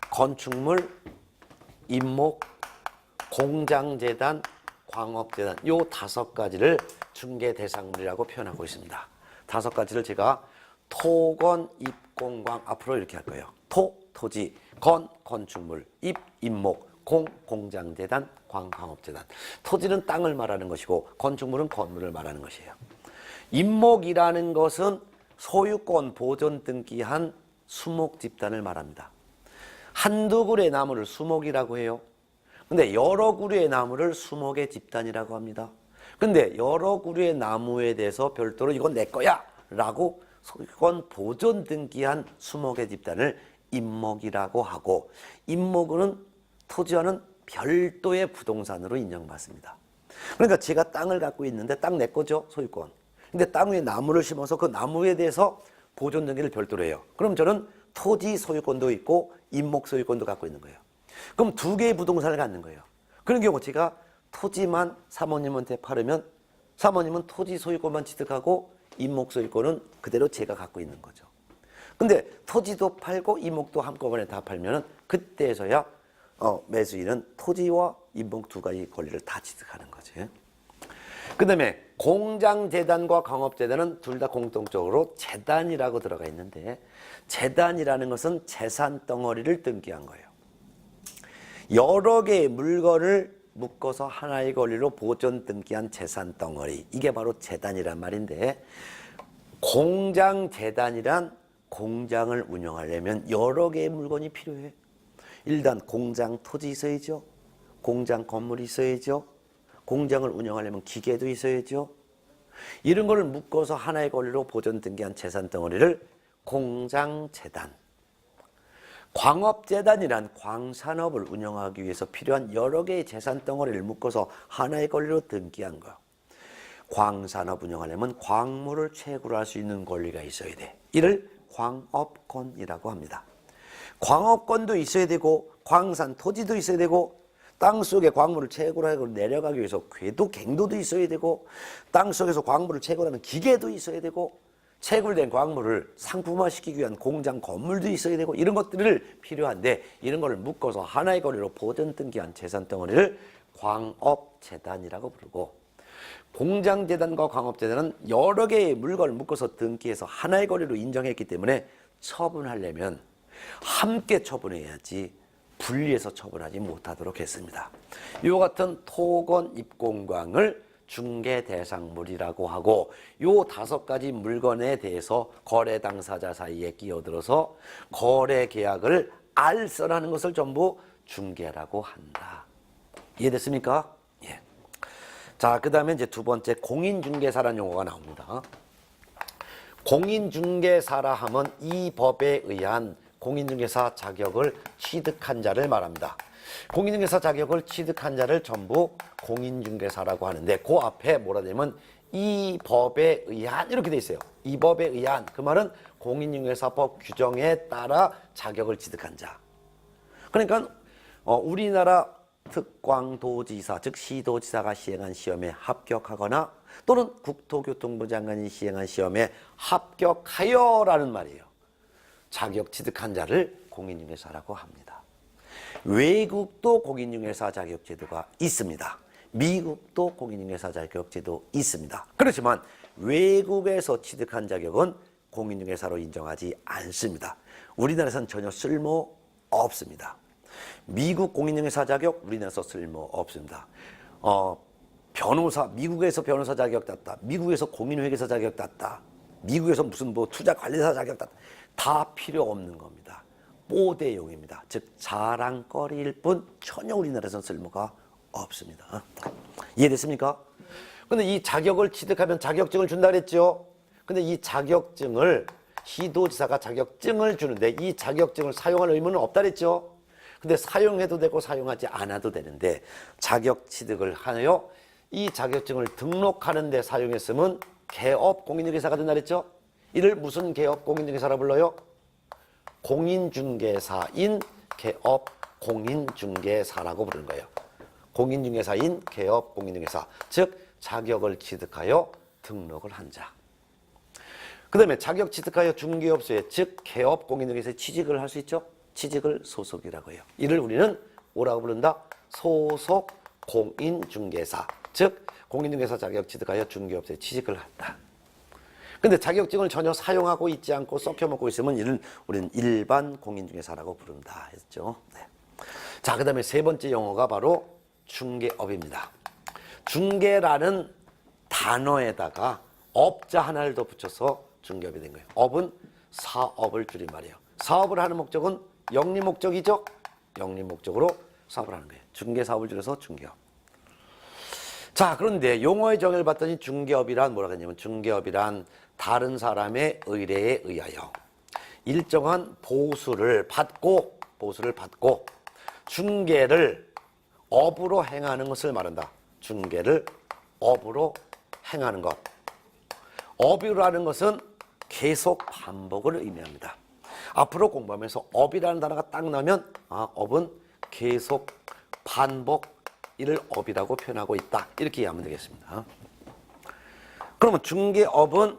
건축물, 임목, 공장재단, 광업재단 요 5가지를 중개 대상물이라고 표현하고 있습니다. 5가지를 제가 토건, 입공광 앞으로 이렇게 할 거예요. 토, 토지, 건, 건축물, 입, 임목, 공, 공장재단, 광, 광업재단. 토지는 땅을 말하는 것이고 건축물은 건물을 말하는 것이에요. 임목이라는 것은 소유권 보존 등기한 수목 집단을 말합니다. 한두 그루의 나무를 수목이라고 해요. 근데 여러 그루의 나무를 수목의 집단이라고 합니다. 근데 여러 그루의 나무에 대해서 별도로 이건 내 거야 라고 소유권 보존 등기한 수목의 집단을 임목이라고 하고 임목은 토지와는 별도의 부동산으로 인정받습니다. 그러니까 제가 땅을 갖고 있는데 땅 내 거죠, 소유권. 근데 땅 위에 나무를 심어서 그 나무에 대해서 보존 등기를 별도로 해요. 그럼 저는 토지 소유권도 있고 임목 소유권도 갖고 있는 거예요. 그럼 2개의 부동산을 갖는 거예요. 그런 경우 제가 토지만 사모님한테 팔으면 사모님은 토지 소유권만 취득하고 임목 소유권은 그대로 제가 갖고 있는 거죠. 근데 토지도 팔고 임목도 한꺼번에 다 팔면은 그때서야 매수인은 토지와 임목 2가지 권리를 다 취득하는 거지. 그 다음에 공장재단과 광업재단은 둘 다 공통적으로 재단이라고 들어가 있는데 재단이라는 것은 재산 덩어리를 등기한 거예요. 여러 개의 물건을 묶어서 하나의 권리로 보존 등기한 재산 덩어리, 이게 바로 재단이란 말인데 공장재단이란 공장을 운영하려면 여러 개의 물건이 필요해. 일단 공장 토지 있어야죠. 공장 건물이 있어야죠. 공장을 운영하려면 기계도 있어야죠. 이런 거를 묶어서 하나의 권리로 보존 등기한 재산 덩어리를 공장재단. 광업재단이란 광산업을 운영하기 위해서 필요한 여러 개의 재산 덩어리를 묶어서 하나의 권리로 등기한 거. 광산업 운영하려면 광물을 채굴할 수 있는 권리가 있어야 돼. 이를 광업권이라고 합니다. 광업권도 있어야 되고 광산 토지도 있어야 되고 땅속에 광물을 채굴하고 내려가기 위해서 궤도 갱도도 있어야 되고 땅속에서 광물을 채굴하는 기계도 있어야 되고 채굴된 광물을 상품화시키기 위한 공장 건물도 있어야 되고 이런 것들을 필요한데 이런 거를 묶어서 하나의 권리로 보존 등기한 재산 덩어리를 광업재단이라고 부르고 공장재단과 광업재단은 여러 개의 물건을 묶어서 등기해서 하나의 권리로 인정했기 때문에 처분하려면 함께 처분해야지 분리해서 처분하지 못하도록 했습니다. 이와 같은 토건 입공광을 중개 대상물이라고 하고 요 5가지 물건에 대해서 거래 당사자 사이에 끼어들어서 거래 계약을 알선하는 것을 전부 중개라고 한다. 이해됐습니까? 예. 자, 그 다음에 이제 2번째 공인중개사라는 용어가 나옵니다. 공인중개사라 하면 이 법에 의한 공인중개사 자격을 취득한 자를 말합니다. 공인중개사 자격을 취득한 자를 전부 공인중개사라고 하는데 그 앞에 뭐라 되면 이 법에 의한 이렇게 돼 있어요. 이 법에 의한 그 말은 공인중개사법 규정에 따라 자격을 취득한 자. 그러니까 우리나라 특광도지사 즉 시도지사가 시행한 시험에 합격하거나 또는 국토교통부 장관이 시행한 시험에 합격하여라는 말이에요. 자격 취득한 자를 공인중개사라고 합니다. 외국도 공인중개사 자격제도가 있습니다. 미국도 공인중개사 자격제도 있습니다. 그렇지만 외국에서 취득한 자격은 공인중개사로 인정하지 않습니다. 우리나라에서는 전혀 쓸모 없습니다. 미국 공인중개사 자격 우리나라에서 쓸모 없습니다. 변호사, 미국에서 변호사 자격 땄다. 미국에서 공인회계사 자격 땄다. 미국에서 무슨 뭐 투자관리사 자격 땄다. 다 필요 없는 겁니다. 뽀대용입니다. 즉 자랑거리일 뿐 전혀 우리나라에서는 쓸모가 없습니다. 이해됐습니까? 근데 이 자격을 취득하면 자격증을 준다 그랬죠. 근데 이 자격증을 시도지사가 자격증을 주는데 이 자격증을 사용할 의무는 없다 그랬죠. 근데 사용해도 되고 사용하지 않아도 되는데 자격 취득을 하여 이 자격증을 등록하는 데 사용했으면 개업 공인중개사가 된다 그랬죠. 이를 무슨 개업 공인중개사라 불러요? 공인중개사인 개업 공인중개사라고 부르는 거예요. 공인중개사인 개업 공인중개사, 즉 자격을 취득하여 등록을 한 자. 그 다음에 자격 취득하여 중개업소에 즉 개업 공인중개사에 취직을 할 수 있죠. 취직을 소속이라고 해요. 이를 우리는 뭐라고 부른다? 소속 공인중개사, 즉 공인중개사 자격 취득하여 중개업소에 취직을 한다. 근데 자격증을 전혀 사용하고 있지 않고 썩혀먹고 있으면 이는 우리는 일반 공인중개사라고 부른다 했죠. 네. 자, 그 다음에 세 번째 용어가 바로 중개업입니다. 중개라는 단어에다가 업자 하나를 더 붙여서 중개업이 된 거예요. 업은 사업을 줄임말이에요. 사업을 하는 목적은 영리 목적이죠. 영리 목적으로 사업을 하는 거예요. 중개사업을 줄여서 중개업. 자, 그런데 용어의 정의를 봤더니 중개업이란 뭐라고 했냐면 중개업이란 다른 사람의 의뢰에 의하여 일정한 보수를 받고 중개를 업으로 행하는 것을 말한다. 중개를 업으로 행하는 것. 업이라는 것은 계속 반복을 의미합니다. 앞으로 공부하면서 업이라는 단어가 딱 나오면 업은 계속 반복, 이를 업이라고 표현하고 있다. 이렇게 이해하면 되겠습니다. 그러면 중개업은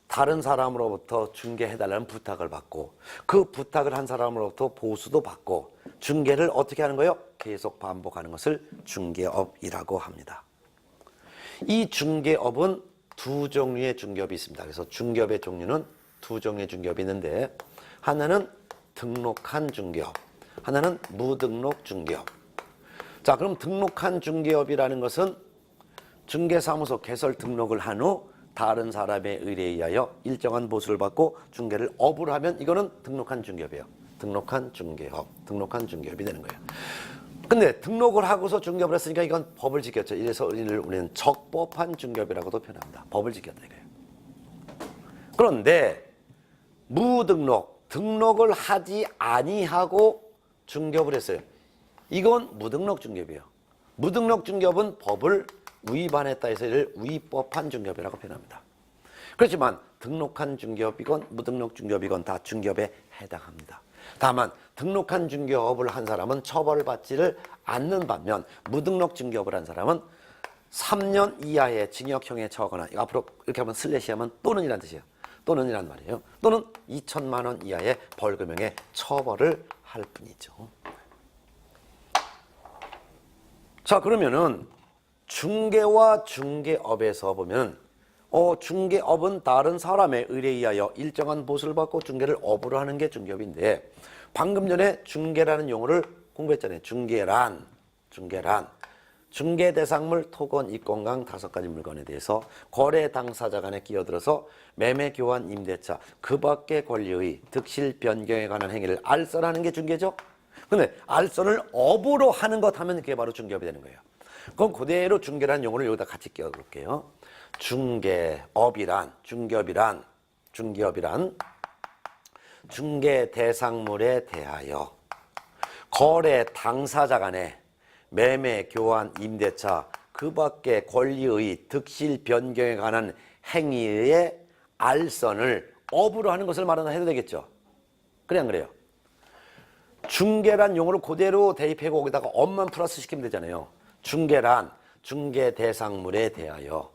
다른 사람으로부터 중개해달라는 부탁을 받고 그 부탁을 한 사람으로부터 보수도 받고 중개를 어떻게 하는 거예요? 계속 반복하는 것을 중개업이라고 합니다. 이 중개업은 두 종류의 중개업이 있습니다. 그래서 중개업의 종류는 두 종류의 중개업이 있는데 하나는 등록한 중개업, 하나는 무등록 중개업. 자, 그럼 등록한 중개업이라는 것은 중개사무소 개설 등록을 한 후 다른 사람의 의뢰에 의하여 일정한 보수를 받고 중개를 업으로 하면 이거는 등록한 중개업이에요. 등록한 중개업, 등록한 중개업이 되는 거예요. 근데 등록을 하고서 중개업을 했으니까 이건 법을 지켰죠. 이래서 우리는 적법한 중개업이라고도 표현합니다. 법을 지켰다 이거예요. 그런데 무등록, 등록을 하지 아니하고 중개업을 했어요. 이건 무등록 중개업이에요. 무등록 중개업은 법을 위반했다 해서 이를 위법한 중개업이라고 표현합니다. 그렇지만 등록한 중개업이건 무등록 중개업이건 다 중개업에 해당합니다. 다만 등록한 중개업을 한 사람은 처벌받지를 않는 반면 무등록 중개업을 한 사람은 3년 이하의 징역형에 처하거나 앞으로 이렇게 하면 슬래시 하면 또는 이란 뜻이에요. 또는 이란 말이에요. 또는 2천만 원 이하의 벌금형에 처벌을 할 뿐이죠. 자, 그러면은 중개와 중개업에서 보면 중개업은 다른 사람의 의뢰에 의하여 일정한 보수를 받고 중개를 업으로 하는 게 중개업인데 방금 전에 중개라는 용어를 공부했잖아요. 중개란 중개 대상물, 토건, 이권강 5가지 물건에 대해서 거래 당사자 간에 끼어들어서 매매, 교환, 임대차 그 밖의 권리의 득실, 변경에 관한 행위를 알선하는 게 중개죠. 근데 알선을 업으로 하는 것 하면 그게 바로 중개업이 되는 거예요. 그럼 그대로 중개라는 용어를 여기다 같이 끼워볼게요. 중개업이란, 중개업이란 중개 대상물에 대하여 거래 당사자 간에 매매, 교환, 임대차 그 밖의 권리의 득실, 변경에 관한 행위의 알선을 업으로 하는 것을 말한다 해도 되겠죠. 그래 안 그래요? 중개란 용어를 그대로 대입하고 거기다가 업만 플러스 시키면 되잖아요. 중개란 중개 대상물에 대하여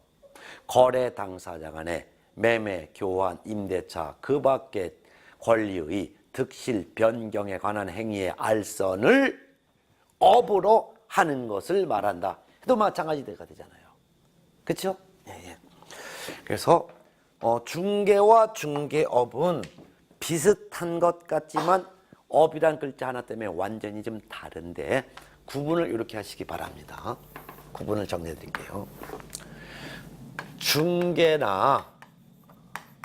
거래 당사자 간에 매매, 교환, 임대차 그 밖의 권리의 득실, 변경에 관한 행위의 알선을 업으로 하는 것을 말한다. 또 마찬가지가 되잖아요. 그렇죠? 예. 그래서 중개와 중개업은 비슷한 것 같지만 업이란 글자 하나 때문에 완전히 좀 다른데 구분을 이렇게 하시기 바랍니다. 구분을 정리해 드릴게요. 중개나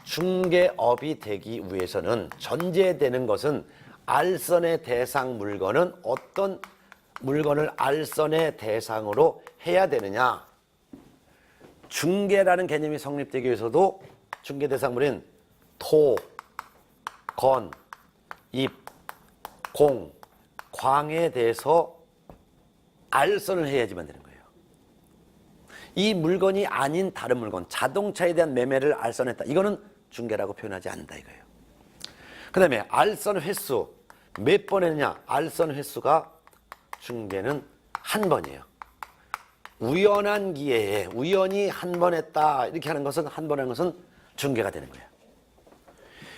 중개업이 되기 위해서는 전제되는 것은 알선의 대상 물건은 어떤 물건을 알선의 대상으로 해야 되느냐. 중개라는 개념이 성립되기 위해서도 중개 대상물인 토, 건, 입, 공, 광에 대해서 알선을 해야지만 되는 거예요. 이 물건이 아닌 다른 물건, 자동차에 대한 매매를 알선했다. 이거는 중개라고 표현하지 않는다 이거예요. 그 다음에 알선 횟수, 몇 번 했느냐. 알선 횟수가 중개는 한 번이에요. 우연한 기회에 우연히 한 번 했다 이렇게 하는 것은 한 번 하는 것은 중개가 되는 거예요.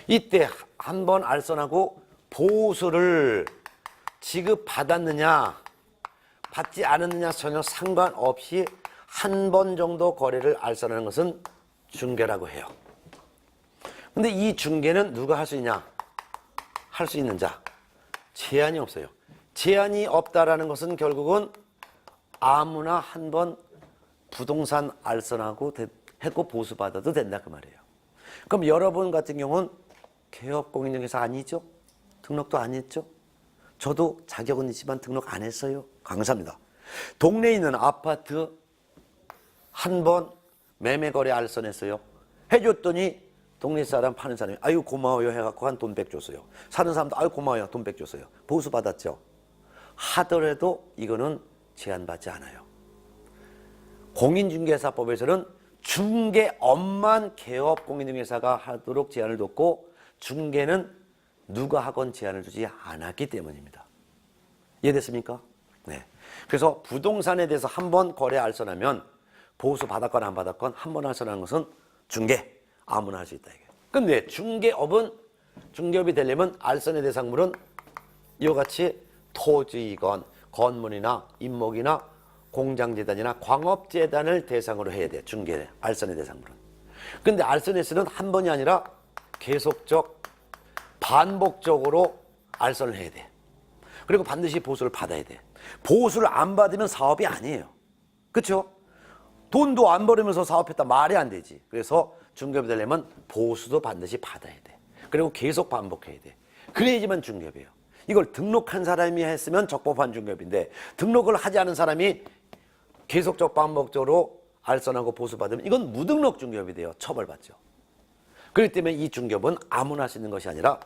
이때 한 번 알선하고 보수를 지급받았느냐 받지 않았느냐 전혀 상관없이 한 번 정도 거래를 알선하는 것은 중개라고 해요. 근데 이 중개는 누가 할 수 있냐? 할 수 있는 자. 제한이 없어요. 제한이 없다라는 것은 결국은 아무나 한 번 부동산 알선하고 했고 보수받아도 된다 그 말이에요. 그럼 여러분 같은 경우는 개업공인중개사 아니죠? 등록도 안 했죠? 저도 자격은 있지만 등록 안 했어요. 강사입니다. 동네에 있는 아파트 한 번 매매거래 알선했어요. 해줬더니 동네 사람 파는 사람이 아유 고마워요 해갖고 한 돈 100 줬어요. 사는 사람도 아유 고마워요 돈 100 줬어요. 보수받았죠. 하더라도 이거는 제한받지 않아요. 공인중개사법에서는 중개업만 개업공인중개사가 하도록 제한을 뒀고 중개는 누가 하건 제한을 두지 않았기 때문입니다. 이해됐습니까? 네. 그래서 부동산에 대해서 한 번 거래 알선하면 보수 받았건 안 받았건 한 번 알선하는 것은 중개. 아무나 할 수 있다. 근데 중개업이 되려면 알선의 대상물은 이와 같이 토지건, 건물이나 임목이나 공장재단이나 광업재단을 대상으로 해야 돼. 중개, 알선의 대상물은. 근데 알선에서는 한 번이 아니라 계속적, 반복적으로 알선을 해야 돼. 그리고 반드시 보수를 받아야 돼. 보수를 안 받으면 사업이 아니에요. 그렇죠? 돈도 안 벌으면서 사업했다 말이 안 되지. 그래서 중개업이 되려면 보수도 반드시 받아야 돼. 그리고 계속 반복해야 돼. 그래야지만 중개업이에요. 이걸 등록한 사람이 했으면 적법한 중개업인데 등록을 하지 않은 사람이 계속적 반복적으로 알선하고 보수받으면 이건 무등록 중개업이 돼요. 처벌받죠. 그렇기 때문에 이 중개업은 아무나 할 수 있는 것이 아니라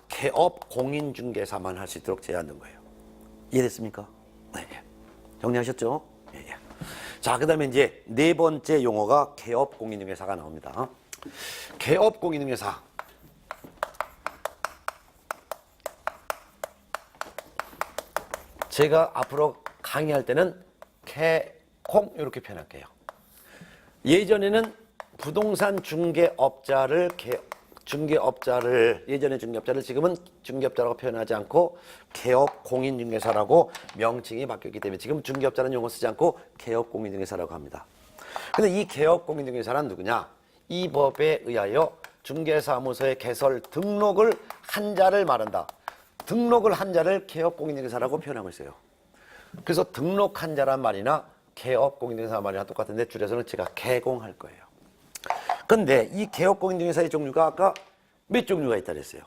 개업 공인중개사만 할 수 있도록 제한된 거예요. 이해됐습니까? 네. 정리하셨죠? 예. 자, 그 다음에 이제 네 번째 용어가 개업 공인중개사가 나옵니다. 개업 공인중개사. 제가 앞으로 강의할 때는 개콩 이렇게 표현할게요. 예전에는 부동산 중개업자를 예전에 중개업자를 지금은 중개업자라고 표현하지 않고 개업 공인중개사라고 명칭이 바뀌었기 때문에 지금 중개업자라는 용어 쓰지 않고 개업 공인중개사라고 합니다. 근데 이 개업 공인중개사란 누구냐? 이 법에 의하여 중개사무소의 개설 등록을 한 자를 말한다. 등록을 한 자를 개업 공인중개사라고 표현하고 있어요. 그래서 등록한 자란 말이나 개업 공인중개사 말이나 똑같은데 줄여서는 제가 개공할 거예요. 근데 이 개업 공인중개사의 종류가 아까 몇 종류가 있다 그랬어요?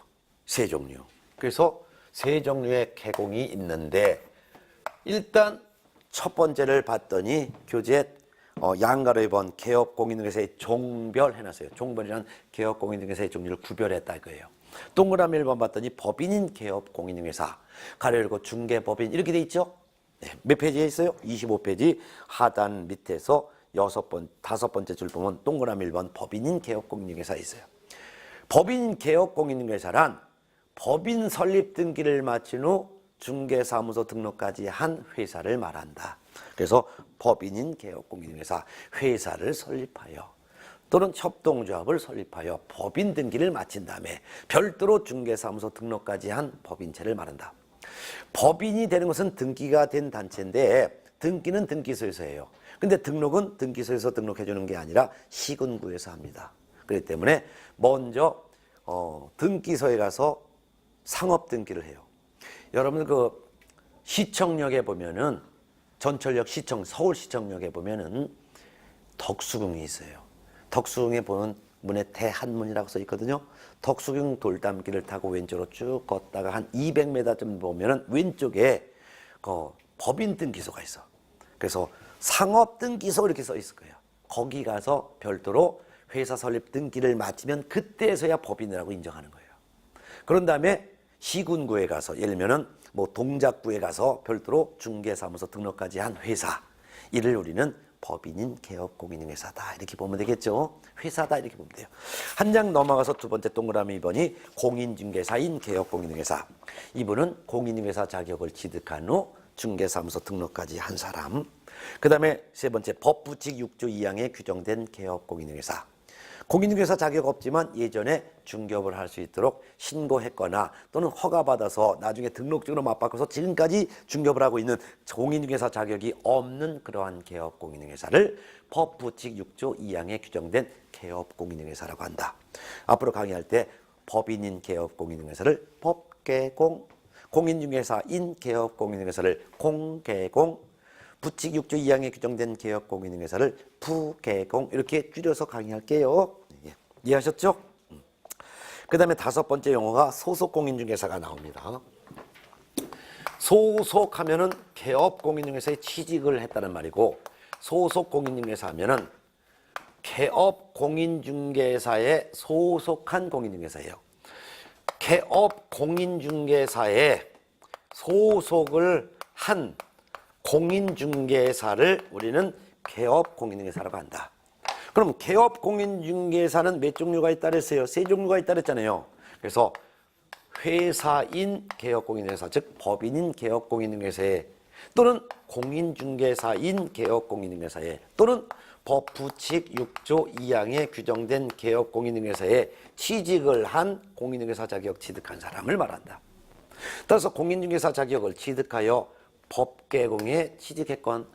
3종류. 그래서 3종류의 개공이 있는데 일단 첫 번째를 봤더니 교재 양가로 2번 개업 공인중개사의 종별 해놨어요. 종별이란 개업 공인중개사의 종류를 구별했다 이거예요. 동그라미 1번 봤더니 법인인 개업 공인중개사 가로 열고 중개법인 이렇게 돼 있죠? 네. 몇 페이지에 있어요? 25페이지 하단 밑에서 5번째 줄 보면 동그라미 1번 법인인 개업 공인중개사 있어요. 법인 개업 공인중개사란 법인 설립 등기를 마친 후 중개사무소 등록까지 한 회사를 말한다. 그래서 법인인 개업 공인중개사 회사를 설립하여 또는 협동조합을 설립하여 법인 등기를 마친 다음에 별도로 중개사무소 등록까지 한 법인체를 말한다. 법인이 되는 것은 등기가 된 단체인데 등기는 등기소에서 해요. 근데 등록은 등기소에서 등록해 주는 게 아니라 시군구에서 합니다. 그렇기 때문에 먼저 등기소에 가서 상업 등기를 해요. 여러분 그 시청역에 보면은 전철역 서울시청역에 보면은 덕수궁이 있어요. 덕수궁에 보면 문에 대한문이라고 써 있거든요. 덕수궁 돌담길을 타고 왼쪽으로 쭉 걷다가 한 200m쯤 보면은 왼쪽에 그 법인 등기소가 있어. 그래서 상업 등기소 이렇게 써 있을 거예요. 거기 가서 별도로 회사 설립 등기를 마치면 그때서야 법인이라고 인정하는 거예요. 그런 다음에 시군구에 가서 예를 들면은 뭐 동작구에 가서 별도로 중개사무소 등록까지 한 회사, 이를 우리는 법인인 개업공인중개사다 이렇게 보면 되겠죠. 회사다 이렇게 보면 돼요. 한 장 넘어가서 두 번째 동그라미 2번이 공인중개사인 개업공인중개사. 이분은 공인중개사 자격을 취득한 후 중개사무소 등록까지 한 사람. 그 다음에 세 번째 법부칙 6조 2항에 규정된 개업공인중개사. 공인중개사 자격 없지만 예전에 중개업을 할 수 있도록 신고했거나 또는 허가받아서 나중에 등록증으로 맞바꿔서 지금까지 중개업을 하고 있는 공인중개사 자격이 없는 그러한 개업공인중개사를 법부칙 6조 2항에 규정된 개업공인중개사라고 한다. 앞으로 강의할 때 법인인 개업공인중개사를 법개공, 공인중개사인 개업공인중개사를 공개공, 부칙 6조 2항에 규정된 개업공인중개사를 부개공 이렇게 줄여서 강의할게요. 이해하셨죠? 그 다음에 다섯 번째 용어가 소속공인중개사가 나옵니다. 소속하면은 개업공인중개사에 취직을 했다는 말이고, 소속공인중개사 하면은 개업공인중개사에 소속한 공인중개사예요. 개업공인중개사에 소속을 한 공인중개사를 우리는 개업공인중개사라고 한다. 그럼 개업공인중개사는 몇 종류가 있다 그랬어요? 세 종류가 있다 그랬잖아요. 그래서 회사인 개업공인중개사, 즉 법인인 개업공인중개사에 또는 공인중개사인 개업공인중개사에 또는 법부칙 6조 2항에 규정된 개업공인중개사에 취직을 한 공인중개사 자격 취득한 사람을 말한다. 따라서 공인중개사 자격을 취득하여 법개공에 취직했건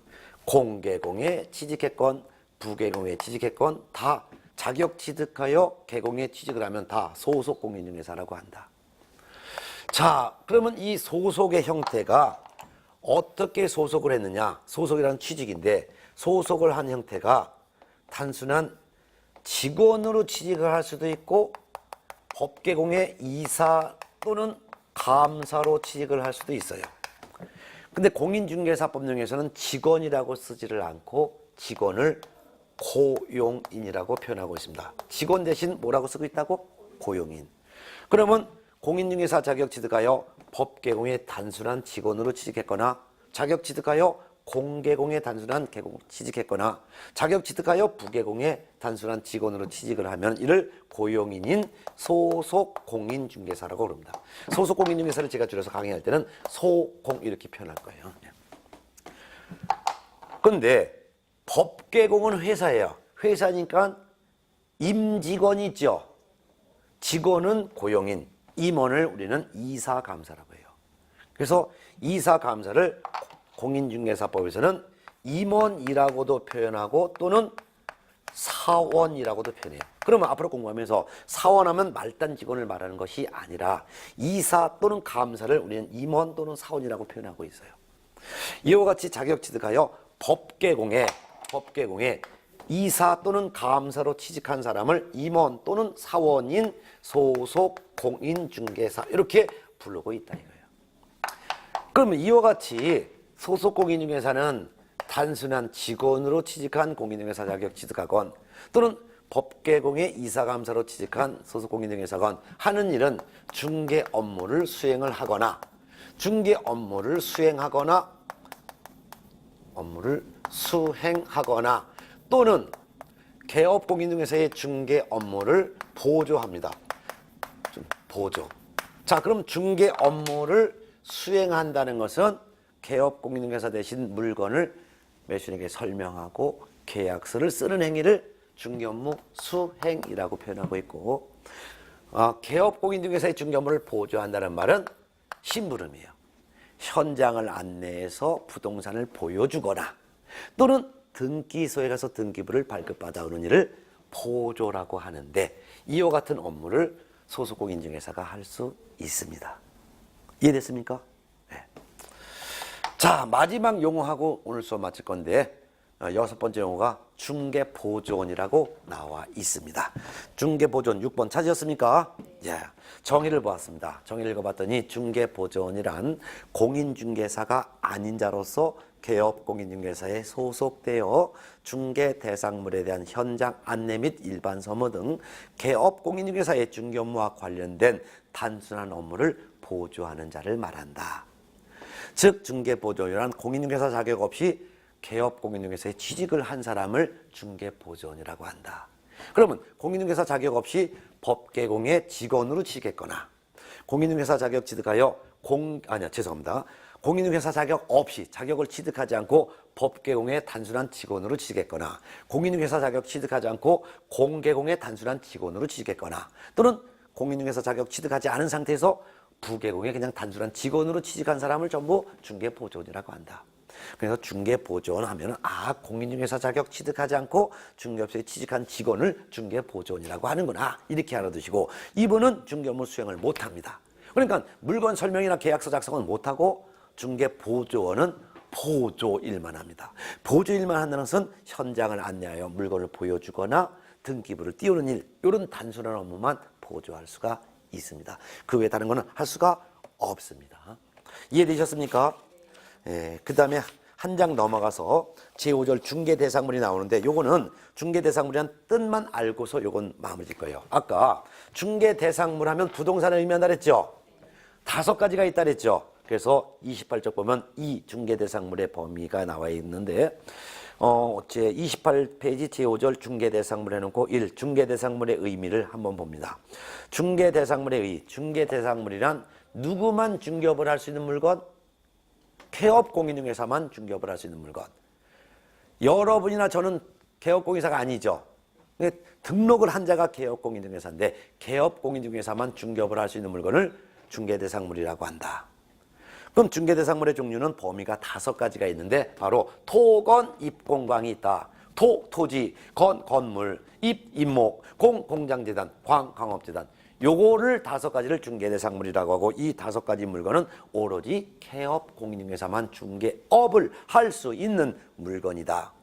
공개공에 취직했건 부개공에 취직했건 다 자격 취득하여 개공에 취직을 하면 다 소속공인중개사라고 한다. 자, 그러면 이 소속의 형태가 어떻게 소속을 했느냐? 소속이라는 취직인데 소속을 한 형태가 단순한 직원으로 취직을 할 수도 있고 법개공의 이사 또는 감사로 취직을 할 수도 있어요. 근데 공인중개사법령에서는 직원이라고 쓰지를 않고 직원을 고용인이라고 표현하고 있습니다. 직원 대신 뭐라고 쓰고 있다고? 고용인. 그러면 공인중개사 자격 취득하여 법개공의 단순한 직원으로 취직했거나 자격 취득하여 공개공의 단순한 개공 취직했거나 자격 취득하여 부개공의 단순한 직원으로 취직을 하면 이를 고용인인 소속공인중개사라고 그럽니다. 소속공인중개사를 제가 줄여서 강의할 때는 소공 이렇게 표현할 거예요. 그런데 법개공은 회사예요. 회사니까 임직원이 있죠. 직원은 고용인, 임원을 우리는 이사감사라고 해요. 그래서 이사감사를 공인중개사법에서는 임원이라고도 표현하고 또는 사원이라고도 표현해요. 그러면 앞으로 공부하면서 사원하면 말단 직원을 말하는 것이 아니라 이사 또는 감사를 우리는 임원 또는 사원이라고 표현하고 있어요. 이와 같이 자격 취득하여 법개공에 이사 또는 감사로 취직한 사람을 임원 또는 사원인 소속 공인중개사 이렇게 부르고 있다 이거예요. 그러면 이와 같이 소속 공인중개사는 단순한 직원으로 취직한 공인중개사 자격 취득하건 또는 법개공의 이사감사로 취직한 소속 공인중개사건 하는 일은 중개 업무를 수행을 하거나 또는 개업 공인중개사의 중개 업무를 보조합니다. 보조. 자, 그럼 중개 업무를 수행한다는 것은 개업 공인중개사 대신 물건을 매수인에게 설명하고 계약서를 쓰는 행위를 중개 업무 수행이라고 표현하고 있고, 개업 공인중개사의 중개 업무를 보조한다는 말은 심부름이에요. 현장을 안내해서 부동산을 보여주거나 또는 등기소에 가서 등기부를 발급받아 오는 일을 보조라고 하는데 이와 같은 업무를 소속공인중개사가 할 수 있습니다. 이해됐습니까? 자, 마지막 용어하고 오늘 수업 마칠 건데 6번째 용어가 중개보조원이라고 나와 있습니다. 중개보조원 6번 찾으셨습니까? 예. 정의를 보았습니다. 정의를 읽어봤더니 중개보조원이란 공인중개사가 아닌 자로서 개업공인중개사에 소속되어 중개 대상물에 대한 현장 안내 및 일반 서무 등 개업공인중개사의 중개 업무와 관련된 단순한 업무를 보조하는 자를 말한다. 즉 중개보조원이란 공인중개사 자격 없이 개업공인중개사에 취직을 한 사람을 중개보조원이라고 한다. 그러면 공인중개사 자격 없이 법계공의 직원으로 취직했거나 공인중개사 자격 취득하여 공인중개사 자격 없이 자격을 취득하지 않고 법계공의 단순한 직원으로 취직했거나 공인중개사 자격 취득하지 않고 공계공의 단순한 직원으로 취직했거나 또는 공인중개사 자격 취득하지 않은 상태에서 부계공의 그냥 단순한 직원으로 취직한 사람을 전부 중개보조원이라고 한다. 그래서 중개보조원 하면은 공인중개사 자격 취득하지 않고 중개업소에 취직한 직원을 중개보조원이라고 하는구나 이렇게 알아두시고 이분은 중개업무 수행을 못합니다. 그러니까 물건 설명이나 계약서 작성은 못하고 중개보조원은 보조일만 합니다. 보조일만 한다는 것은 현장을 안내하여 물건을 보여주거나 등기부를 띄우는 일 이런 단순한 업무만 보조할 수가 있습니다. 그 외에 다른 거는 할 수가 없습니다. 이해되셨습니까? 그 다음에 한 장 넘어가서 제5절 중개대상물이 나오는데 요거는 중개대상물이란 뜻만 알고서 요건 마음을 질 거예요. 아까 중개대상물 하면 부동산을 의미한다 그랬죠? 5가지가 있다 그랬죠? 그래서 28쪽 보면 이 중개대상물의 범위가 나와 있는데 제 28페이지 제5절 중개대상물 해놓고 1. 중개대상물의 의미를 한번 봅니다. 중개대상물의 의, 중개대상물이란 누구만 중개업을 할 수 있는 물건? 개업공인중개사만 중개업을 할 수 있는 물건. 여러분이나 저는 개업공인중개사가 아니죠. 등록을 한 자가 개업공인중개사인데 개업공인중개사만 중개업을 할 수 있는 물건을 중개대상물이라고 한다. 그럼 중개대상물의 종류는 범위가 5가지가 있는데 바로 토, 건, 입, 공광이 있다. 토, 토지, 건, 건물, 입, 입목, 공, 공장재단, 광, 광업재단. 요거를 5가지를 중개대상물이라고 하고 이 5가지 물건은 오로지 개업공인중개사만 중개업을 할 수 있는 물건이다.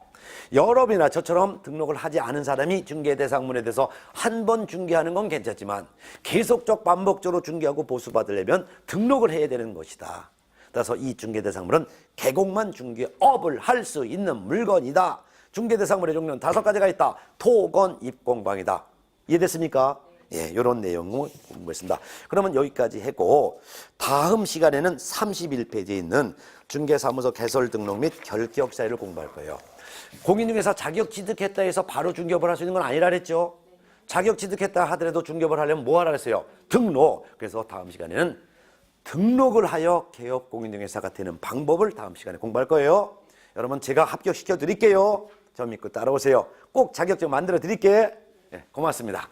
여러분이나 저처럼 등록을 하지 않은 사람이 중개대상물에 대해서 한 번 중개하는 건 괜찮지만 계속적 반복적으로 중개하고 보수받으려면 등록을 해야 되는 것이다. 따라서 이 중개대상물은 개공만 중개업을 할 수 있는 물건이다. 중개대상물의 종류는 5가지가 있다. 토, 건, 입, 공방이다. 이해됐습니까? 예, 이런 내용을 공부했습니다. 그러면 여기까지 하고 다음 시간에는 31페이지에 있는 중개사무소 개설 등록 및 결격 사유를 공부할 거예요. 공인중개사 자격 취득했다 해서 바로 중개업을 할 수 있는 건 아니라 그랬죠. 자격 취득했다 하더라도 중개업을 하려면 뭐 하라 그랬어요? 등록. 그래서 다음 시간에는 등록을 하여 개업공인중개사가 되는 방법을 다음 시간에 공부할 거예요. 여러분 제가 합격시켜 드릴게요. 저 믿고 따라오세요. 꼭 자격증 만들어 드릴게. 예, 고맙습니다.